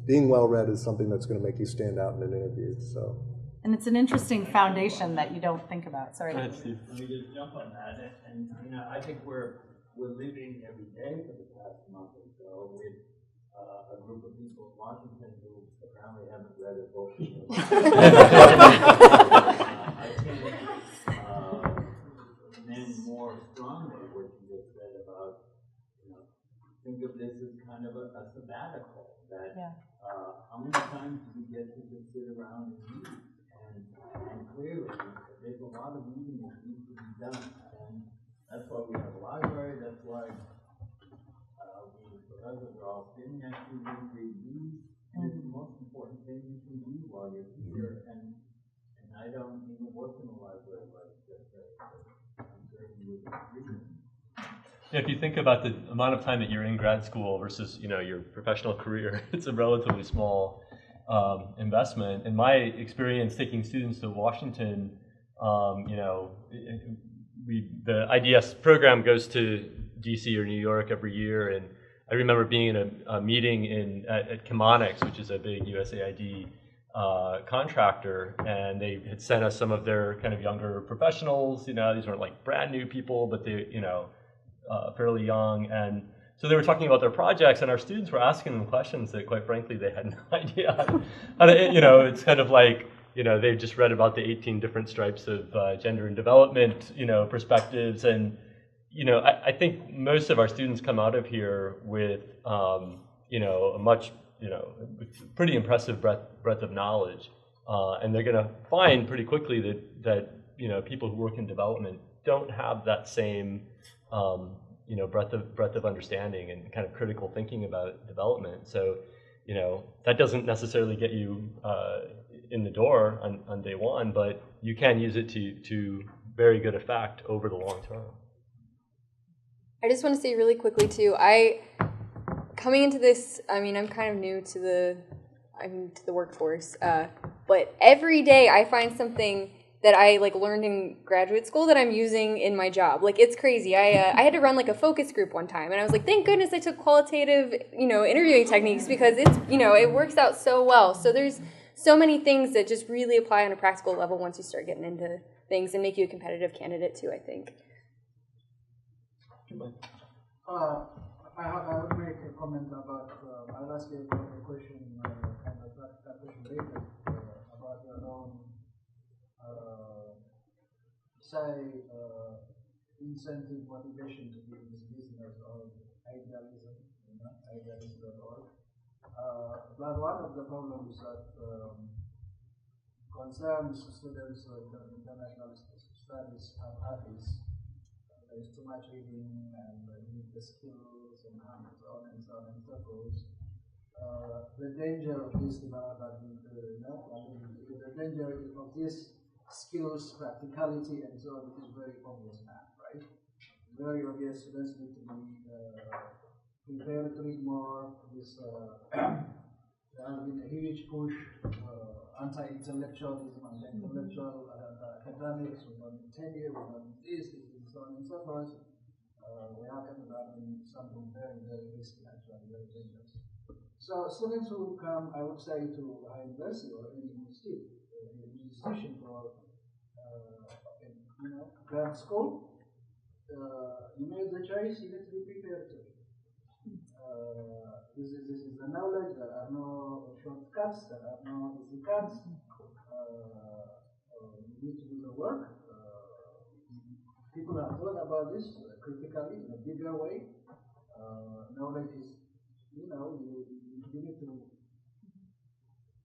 being well read is something that's going to make you stand out in an interview. So. And it's an interesting foundation that you don't think about. Sorry. Let me just jump on that. And I think we're living every day for the past month or so with a group of people in Washington who apparently haven't read a book. I think men more strongly what you just said about, think of this as kind of a sabbatical. That how many times do we get to just sit around and read? And clearly, there's a lot of reading that needs to be done, and that's why we have a library. That's why we professors are all sitting next to you, read these, and it's the most important thing you can do while you're here. And I don't even work in a library like this. I'm certain you would agree. Yeah, if you think about the amount of time that you're in grad school versus your professional career, it's a relatively small investment. In my experience taking students to Washington, the IDS program goes to DC or New York every year, and I remember being in a meeting at Chemonics, which is a big USAID contractor, and they had sent us some of their kind of younger professionals. These weren't like brand new people, but they fairly young, and so they were talking about their projects, and our students were asking them questions that, quite frankly, they had no idea how to, it's kind of like, they've just read about the 18 different stripes of gender and development, perspectives, and, I think most of our students come out of here with, a much, pretty impressive breadth of knowledge, and they're going to find pretty quickly that people who work in development don't have that same breadth of understanding and kind of critical thinking about development. So, that doesn't necessarily get you in the door on day one, but you can use it to very good effect over the long term. I just want to say really quickly too, coming into this, I'm kind of new to the workforce, but every day I find something that I learned in graduate school that I'm using in my job. It's crazy. I had to run a focus group one time, and I was like, thank goodness I took qualitative, interviewing techniques, because it's, it works out so well. So there's so many things that just really apply on a practical level once you start getting into things and make you a competitive candidate too, I think. I would make a comment about, I'll ask you a question, kind of that question later, about your own incentive motivation to be in this business, or idealism, idealism.org. But one of the problems that concerns students with international studies have had is there's too much reading, and you need the skills and so on and so on and so forth. The danger of this development, the danger of this skills, practicality, and so on is very obvious now, right? Very obvious. Students need to be prepared to read more. There has been a huge push, anti-intellectualism, anti-intellectual academics. We want tenure, we want this, and so on and so forth. We have ended up in something very, very risky, actually, very dangerous. So students who come, I would say, to a university or any institution for grad school, you made the choice, you need to be prepared to. This is the knowledge. There are no shortcuts, there are no easy cuts. You need to do the work. people have thought about this critically in a bigger way. Knowledge is, you need to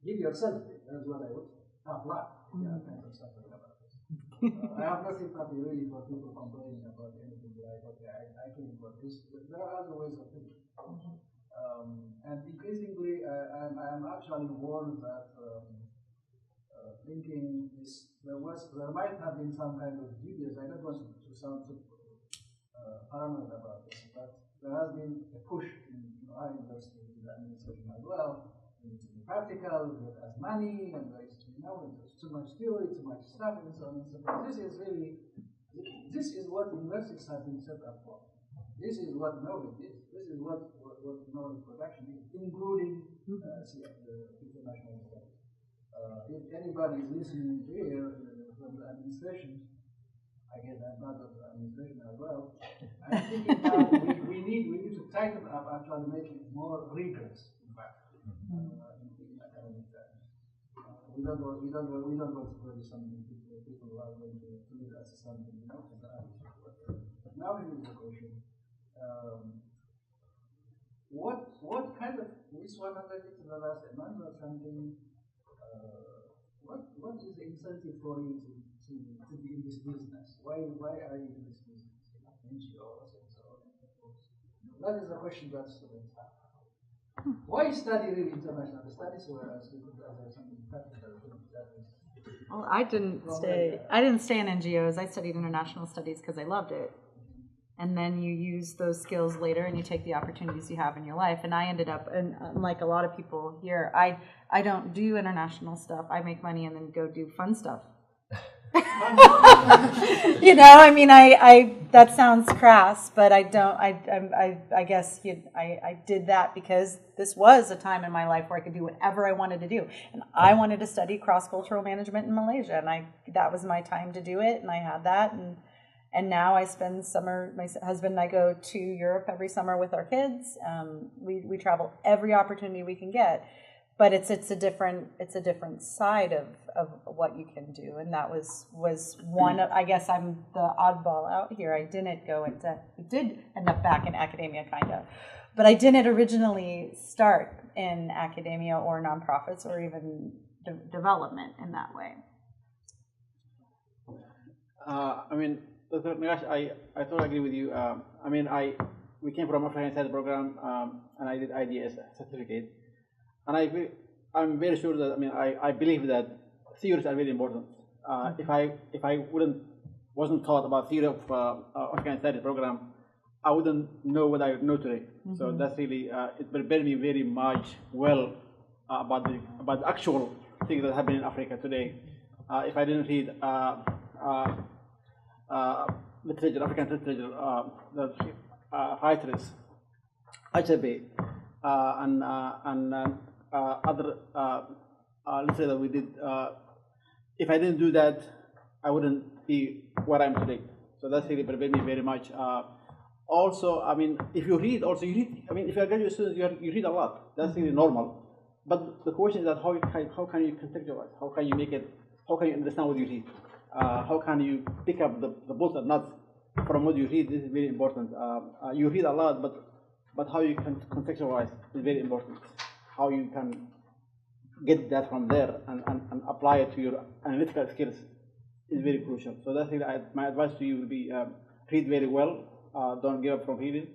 give yourself it. That's what I would say. Tough luck. Yeah, kind of stuff about this. I have no sympathy really for people complaining about anything like, okay, I came for this. There are other ways of thinking. And increasingly, I'm actually worried that thinking is there might have been some kind of dubious. I don't want to sound too paranoid about this, but there has been a push in our university, in the administration as well, to be practical, get as money, and there's too much theory, too much stuff, and so on and so forth. This is what universities have been set up for. This is what knowledge is. This is what knowledge production is, including the international studies. If anybody is listening here from the administration, I guess I'm part of the administration as well, I'm thinking that we need to tighten up, actually make it more rigorous, in fact, in academic terms. We don't want to produce something people who are going to live as something, now here is the question. What kind of this 100 in the last month or something? What is the incentive for you to be in this business? Why are you in this business? NGOs and so on and so forth. That is the question that students have. Why study really international studies, whereas you could have something practical? Well, I didn't stay in NGOs. I studied international studies because I loved it. And then you use those skills later and you take the opportunities you have in your life. And I ended up, and like a lot of people here, I don't do international stuff. I make money and then go do fun stuff. That sounds crass, but I guess I did that because this was a time in my life where I could do whatever I wanted to do. And I wanted to study cross-cultural management in Malaysia, and that was my time to do it, and I had that, and now I spend summer, my husband and I go to Europe every summer with our kids. We travel every opportunity we can get, but it's a different side of what you can do. And that was one of, I guess I'm the oddball out here. I did end up back in academia kind of, but I didn't originally start in academia or nonprofits or even development in that way. Dr. Nagash, I totally agree with you. We came from African Studies program, and I did IDS certificate, and I'm very sure that I believe that theories are very important. If I wasn't taught about theory of African Studies program, I wouldn't know what I know today. Mm-hmm. So that's really it prepared me very much well about the actual things that happen in Africa today. If I didn't read literature, African literature, writers, Achabe, and other literature that we did. If I didn't do that, I wouldn't be where I am today. So that's really prepared me very much. Also, if you read, if you're a graduate student, you read a lot. That's really normal. But the question is that how can you contextualize? How can you make it? How can you understand what you read? How can you pick up the bolts and nuts from what you read? This is very important. You read a lot, but how you can contextualize is very important. How you can get that from there and apply it to your analytical skills is very crucial. So that's really, my advice to you will be read very well. Don't give up from reading.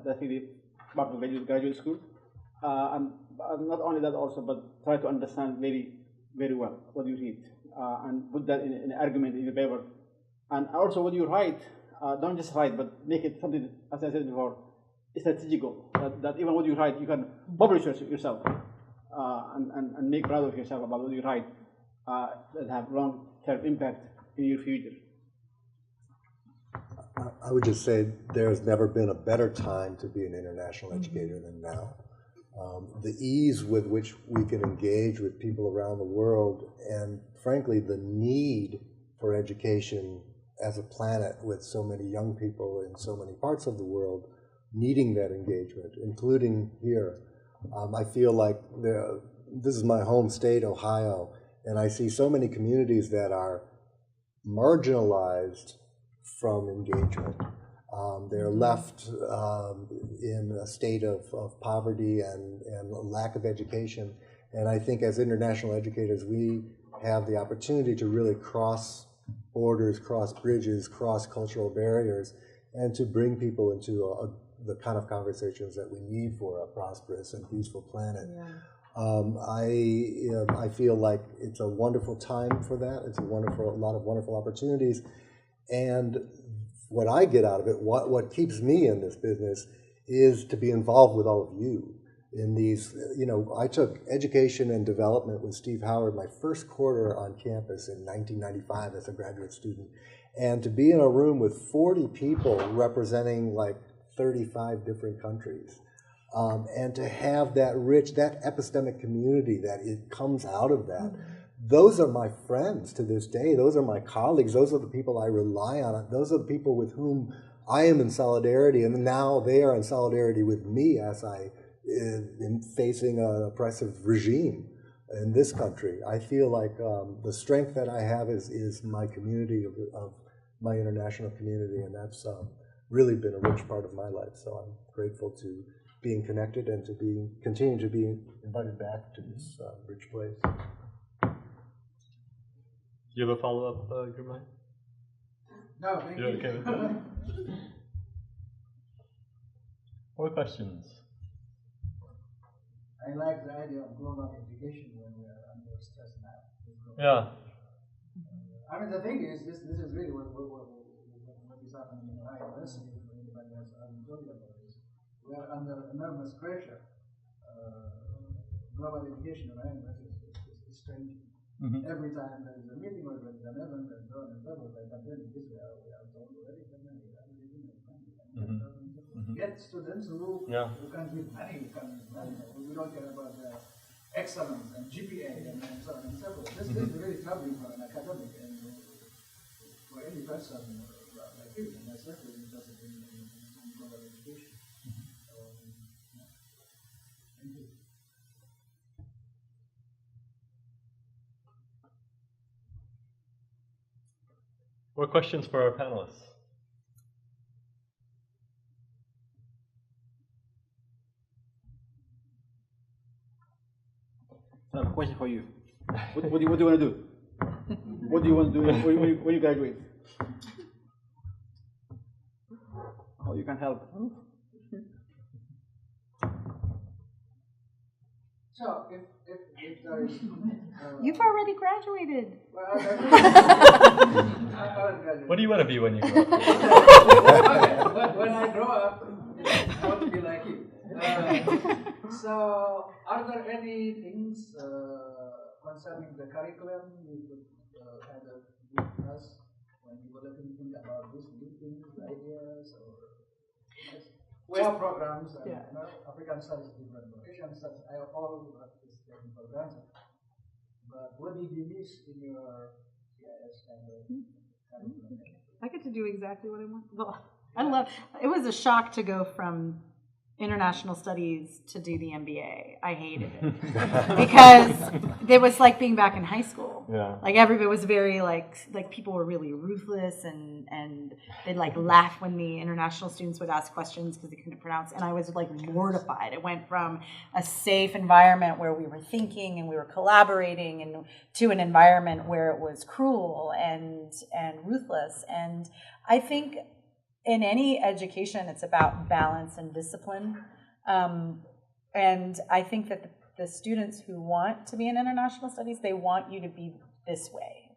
That's really part of graduate school. And not only that also, but try to understand very, very well what you read. And put that in an argument in your paper. And also what you write, don't just write, but make it something, as I said before, strategical. That even what you write, you can publish yourself and make proud of yourself about what you write that have long-term impact in your future. I would just say there's never been a better time to be an international educator than now. The ease with which we can engage with people around the world, and frankly, the need for education as a planet with so many young people in so many parts of the world needing that engagement, including here. I feel like this is my home state, Ohio, and I see so many communities that are marginalized from engagement. They're left in a state of poverty and lack of education. And I think as international educators, we have the opportunity to really cross borders, cross bridges, cross cultural barriers, and to bring people into the kind of conversations that we need for a prosperous and peaceful planet. Yeah. I feel like it's a wonderful time for that. It's a lot of wonderful opportunities. And what I get out of it, what keeps me in this business, is to be involved with all of you in these. I took education and development with Steve Howard my first quarter on campus in 1995 as a graduate student. And to be in a room with 40 people representing like 35 different countries, and to have that rich, that epistemic community that it comes out of that. Those are my friends to this day. Those are my colleagues. Those are the people I rely on. Those are the people with whom I am in solidarity, and now they are in solidarity with me as I am facing an oppressive regime in this country. I feel like the strength that I have is my community of my international community, and that's really been a rich part of my life. So I'm grateful to being connected and to continue to be invited back to this rich place. Do you have a follow-up, Gurmai? No, thank you. Okay with that? More questions? I like the idea of global education when we are under stress now. Yeah. I mean, the thing is, this is really what is happening in our university. For anybody has told you about this, we are under enormous pressure. Global education in our university is changing. Every time there is a meeting or there is an event and so on and so forth, I can tell you this, we are told already, get students who can give money, we don't care about the excellence and GPA and so on and so forth. This is really troubling for an academic and for any person like you, and especially interested in global education. Thank you. More questions for our panelists? I have a question for you. What do you want to do? What do you want to do when you graduate? How you can help? So, if there is... You've already graduated. Well, What do you want to be when you grow up? Okay, when I grow up, I want to be like you. So, are there any things concerning the curriculum you could kind of give us when you were thinking about these new things, ideas, or... We have programs, and African studies different, Asian studies, all of this taken for granted. But what did you miss in your CIS kind of I get to do exactly what I want. Well, I love. It was a shock to go from international studies to do the MBA. I hated it because it was like being back in high school. Yeah. Like everybody was very like people were really ruthless and they'd like laugh when the international students would ask questions because they couldn't pronounce. And I was like mortified. It went from a safe environment where we were thinking and we were collaborating and to an environment where it was cruel and ruthless. And I think in any education, it's about balance and discipline. And I think that the students who want to be in international studies, they want you to be this way,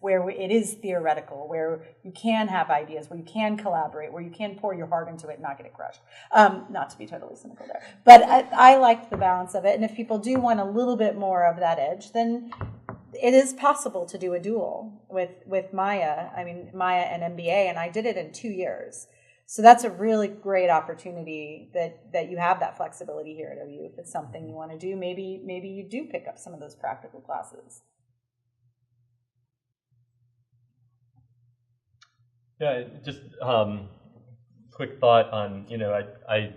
where it is theoretical, where you can have ideas, where you can collaborate, where you can pour your heart into it and not get it crushed. Not to be totally cynical there. But I liked the balance of it. And if people do want a little bit more of that edge, then it is possible to do a dual with Maya. I mean, Maya and MBA, and I did it in 2 years. So that's a really great opportunity that you have that flexibility here at OU. If it's something you want to do, maybe you do pick up some of those practical classes. Yeah, just quick thought on, I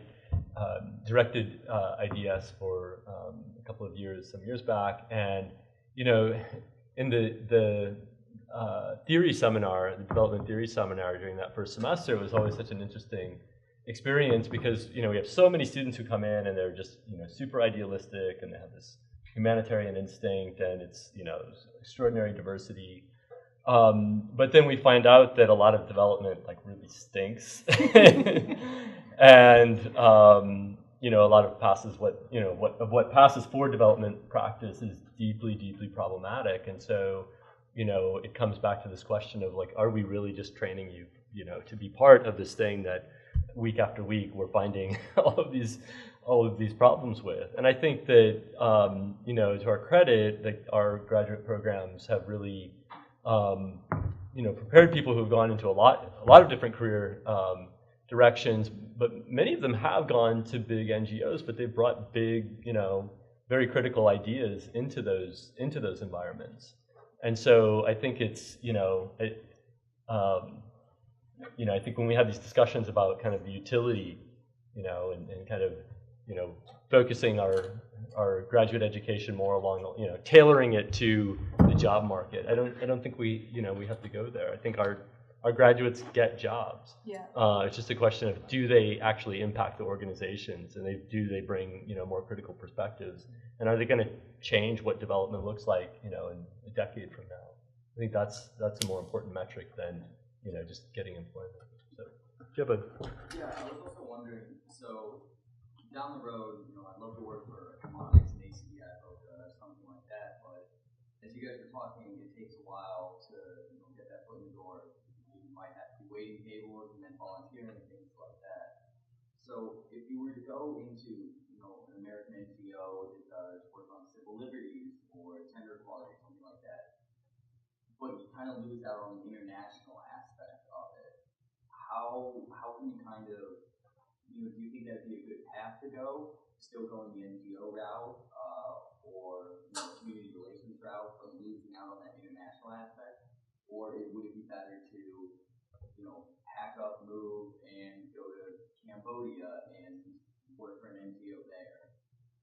directed IDS for a couple of years, some years back, and in the theory seminar, the development theory seminar during that first semester was always such an interesting experience because, we have so many students who come in and they're just, super idealistic and they have this humanitarian instinct and it's, extraordinary diversity. But then we find out that a lot of development really stinks. And, a lot of what passes for development practice is deeply, deeply problematic. And so, it comes back to this question of are we really just training you, to be part of this thing that week after week we're finding all of these problems with. And I think that, to our credit, that our graduate programs have really, prepared people who've gone into a lot of different career directions, but many of them have gone to big NGOs, but they've brought big, very critical ideas into those environments. And so I think it's, I think when we have these discussions about kind of the utility, and kind of, focusing our graduate education more along, tailoring it to the job market, I don't think we have to go there. I think our graduates get jobs. Yeah. It's just a question of do they actually impact the organizations, and do they bring more critical perspectives, and are they going to change what development looks like in a decade from now? I think that's a more important metric than just getting employment. So, do you have a? Yeah, I was also wondering. So down the road, I'd love to work for Competency, an ACDI, something like that. But as you guys were talking, it takes a while to get that foot in the door. You might have to be waiting tables and then volunteering and things like that. So if you were to go into an American NGO that does work on civil liberties or gender equality, something like that, but you kind of lose out on the international aspect of it, how can you kind of, do you think that'd be a good path to go, still going the NGO route, or community relations route, but losing out on that international aspect? Or would it be better to, pack up, move, and go to Cambodia and work for an NGO there?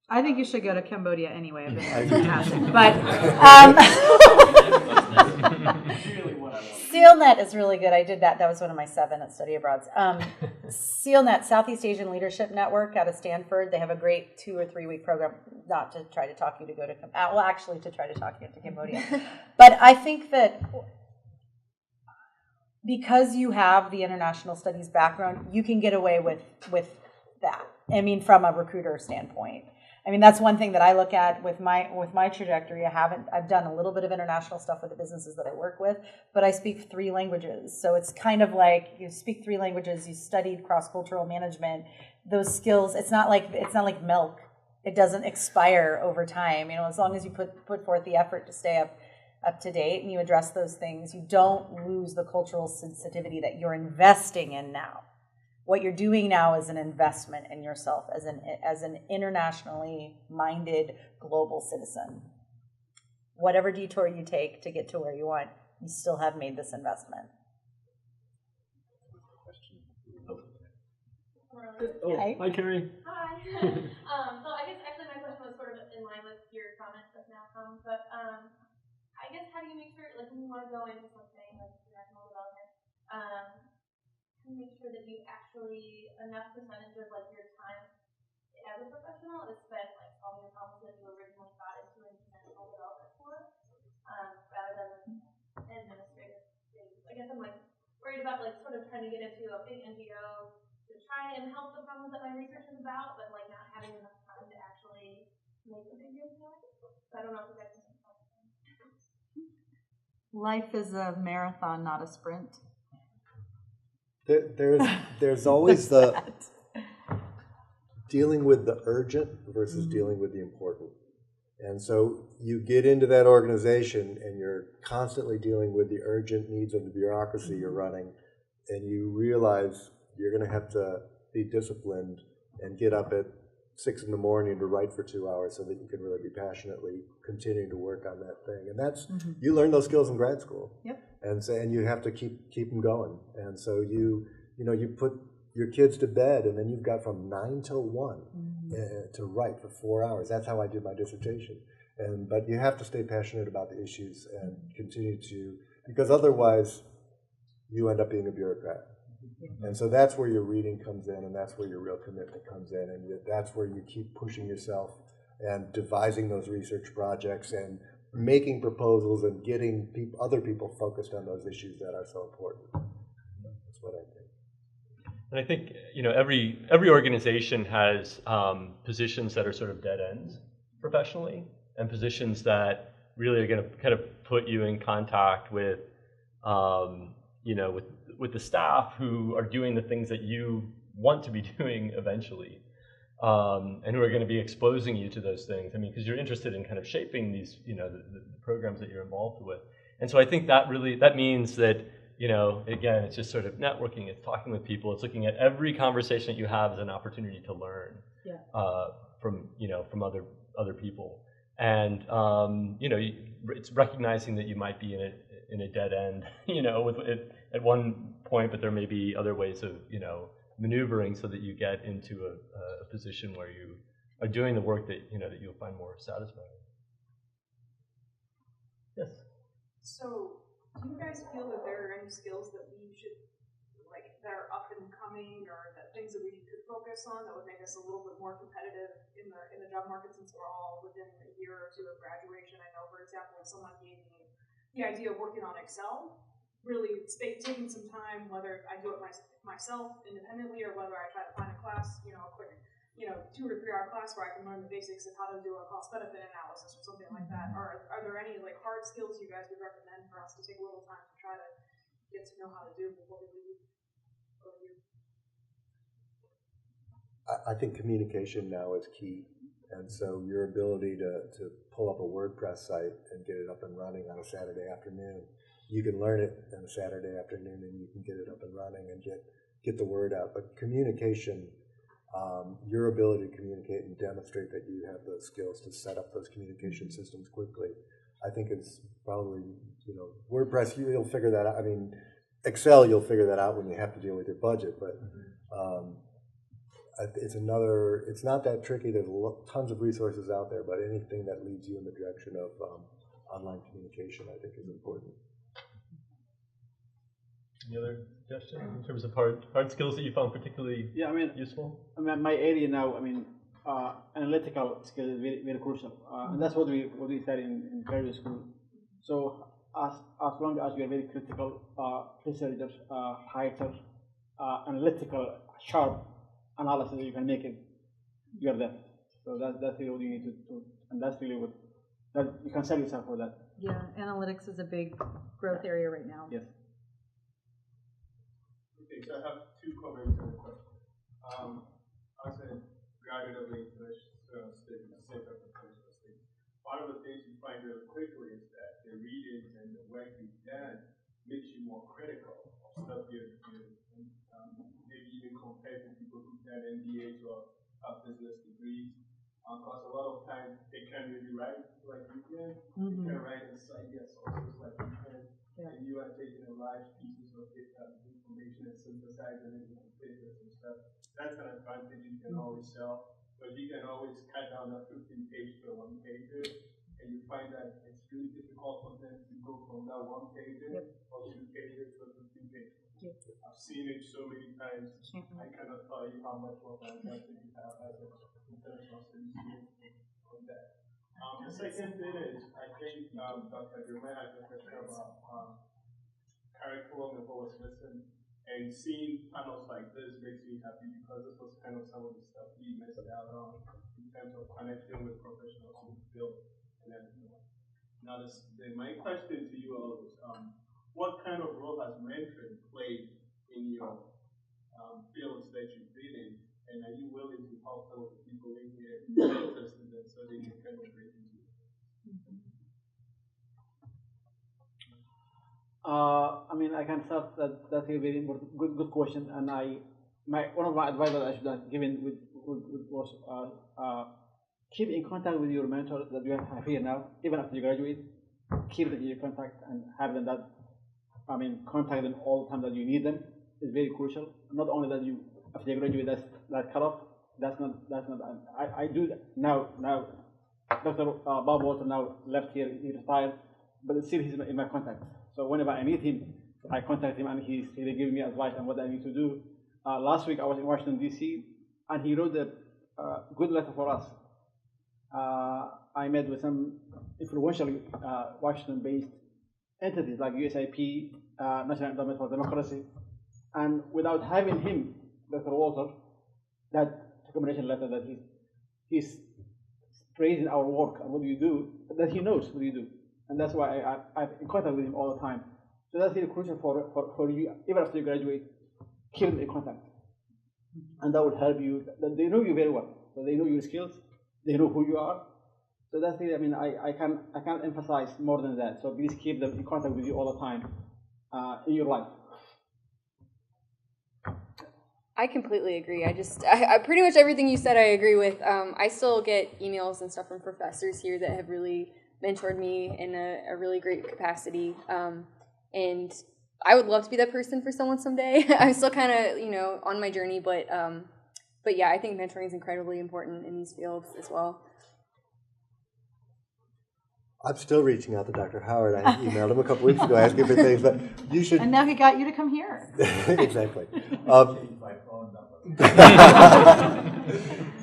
I think you should go to Cambodia anyway. I've been there. It's fantastic. But SEALNet is really good. I did that. That was one of my 7 at study abroads. SEALNet, Southeast Asian Leadership Network out of Stanford. They have a great 2 or 3 week program, not to try to talk you to go to, well, actually to try to talk you to Cambodia. But I think that because you have the international studies background, you can get away with that. I mean, from a recruiter standpoint. I mean, that's one thing that I look at with my trajectory. I've done a little bit of international stuff with the businesses that I work with, but I speak 3 languages. So it's kind of like you speak 3 languages, you studied cross-cultural management, those skills, it's not like milk. It doesn't expire over time. As long as you put forth the effort to stay up to date and you address those things, you don't lose the cultural sensitivity that you're investing in now. What you're doing now is an investment in yourself as an internationally minded global citizen. Whatever detour you take to get to where you want, you still have made this investment. Hi, Carrie. Hi. So I guess actually my question was sort of in line with your comments just now, Tom, but I guess how do you make sure, like when you want to go into something like international development, make sure that you actually, enough percentage of like your time as a professional is spent like solving the problems that you originally got into international development for, rather than administrative things. I guess I'm like worried about like sort of trying to get into a big NGO to try and help the problems that my research is about, but like not having enough time to actually make a big impact. So I don't know if you guys can talk about that. Life is a marathon, not a sprint. There's always the dealing with the urgent versus dealing with the important. And so you get into that organization and you're constantly dealing with the urgent needs of the bureaucracy you're running, and you realize you're going to have to be disciplined and get up at 6 in the morning to write for 2 hours so that you can really be passionately continuing to work on that thing. And that's, you learn those skills in grad school. Yep. And you have to keep them going. And so you put your kids to bed, and then you've got from 9 till 1 to write for 4 hours. That's how I did my dissertation. But you have to stay passionate about the issues and continue to because otherwise you end up being a bureaucrat. And so that's where your reading comes in, and that's where your real commitment comes in, and that's where you keep pushing yourself and devising those research projects and making proposals and getting other people focused on those issues that are so important. That's what I think. And I think, you know, every organization has positions that are sort of dead ends professionally, and positions that really are going to kind of put you in contact with, you know, with the staff who are doing the things that you want to be doing eventually, and who are going to be exposing you to those things. I mean, because you're interested in kind of shaping these, you know, the programs that you're involved with. And so I think that means that, you know, again, it's just sort of networking, it's talking with people, it's looking at every conversation that you have as an opportunity to learn from, you know, from other people. And, you know, it's recognizing that you might be in a dead end, you know, with it at one point, but there may be other ways of, you know, maneuvering so that you get into a position where you are doing the work that, you know, that you'll find more satisfying. Yes? So, do you guys feel that there are any skills that we should, like, that are up and coming, or that things that we could focus on that would make us a little bit more competitive in the job market, since we're all within a year or two of graduation? I know, for example, if someone gave me the idea of working on Excel, really taking some time, whether I do it myself independently or whether I try to find a class, you know, a quick, you know, 2 or 3 hour class where I can learn the basics of how to do a cost benefit analysis or something like that. Or are there any like hard skills you guys would recommend for us to take a little time to try to get to know how to do before we leave? I think communication now is key. And so your ability to pull up a WordPress site and get it up and running on a Saturday afternoon, you can learn it on a Saturday afternoon and you can get it up and running and get the word out. But communication, your ability to communicate and demonstrate that you have those skills to set up those communication systems quickly, I think is probably, you know, WordPress, you'll figure that out. I mean, Excel, you'll figure that out when you have to deal with your budget, but it's not that tricky. There's tons of resources out there, but anything that leads you in the direction of online communication, I think, is important. Any other suggestions in terms of hard skills that you found particularly useful? I mean, my area now, I mean, analytical skills is very, very crucial, and that's what we study in graduate school. So as long as you are very critical, researcher, writer, analytical, sharp analysis, you can make it. You're there. So that's really what you need to do, and that's really what that you can sell yourself for that. Yeah, analytics is a big growth area right now. Yes. Okay, so I have 2 comments and a question. As a graduate of the international studies, Center for International Studies, one of the things you find really quickly is that the reading and the work you've done makes you more critical of stuff you're doing, maybe even compared to people who've done MBAs or have business degrees. Because a lot of times they can't really write like you can. They can write and cite their sources like you can. And you are taking a large pieces of information and synthesizing it into papers and stuff. That's an advantage you can always sell. But you can always cut down that 15-page to a 1-pager, and you find that it's really difficult for them to go from that 1-pager or 2-pager to a 15-pager. I've seen it so many times. I cannot tell you how much work I've done to have as an international studies student on that. The second thing is, I think Dr. Germain had a question about curriculum and what was missing. And seeing panels like this makes me happy because this was kind of some of the stuff we missed out on in terms of connecting with professionals in the field and everything. Now, my question to you all is, what kind of role has mentoring played in your fields that you've been in? And are you willing to help some of the people in here who are interested in so they can kind of break into it? I mean, I can start. That's a very good question. And one of my advice that I should have given was keep in contact with your mentor that you have here now, even after you graduate. Keep them in your contact and have them contact them all the time that you need them is very crucial. Not only that you after you graduate that cut off. That's not. I do that now. Dr. Bob Walter now left here. He retired, but still he's in my contact. So whenever I meet him, I contact him, and he gives me advice on what I need to do. Last week I was in Washington, D.C., and he wrote a good letter for us. I met with some influential Washington-based entities like USIP, National Endowment for Democracy, and without having him, Dr. Walter, that recommendation letter that he's praising our work and what you do, that he knows what you do. And that's why I'm in contact with him all the time. So that's really crucial for you, even after you graduate, keep them in contact. And that would help you. They know you very well. So they know your skills, they know who you are. So that's really, I mean, I can't emphasize more than that. So please keep them in contact with you all the time in your life. I completely agree. I pretty much everything you said I agree with. I still get emails and stuff from professors here that have really mentored me in a really great capacity. And I would love to be that person for someone someday. I'm still kind of, on my journey, but yeah, I think mentoring is incredibly important in these fields as well. I'm still reaching out to Dr. Howard. I emailed him a couple weeks ago asking for things, but you should. And now he got you to come here. Exactly.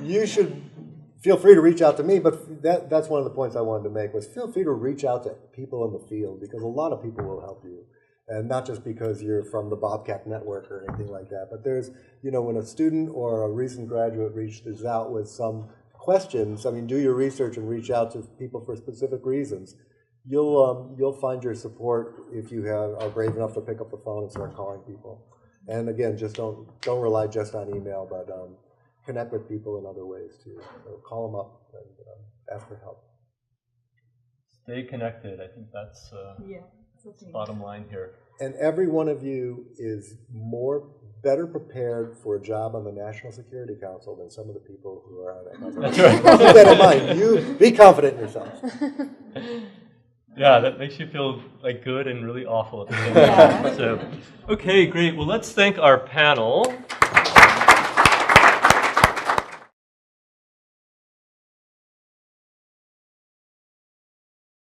You should feel free to reach out to me, but that's one of the points I wanted to make was feel free to reach out to people in the field because a lot of people will help you. And not just because you're from the Bobcat Network or anything like that, but there's, when a student or a recent graduate reaches out with some questions, I mean, do your research and reach out to people for specific reasons. You'll find your support if you are brave enough to pick up the phone and start calling people. And again, just don't rely just on email, but connect with people in other ways too. So call them up and ask for help. Stay connected. I think that's the bottom line here. And every one of you is better prepared for a job on the National Security Council than some of the people who are on it. That's right. Keep that in mind. You be confident in yourself. Yeah, that makes you feel like good and really awful at the same time. So, okay, great. Well, let's thank our panel.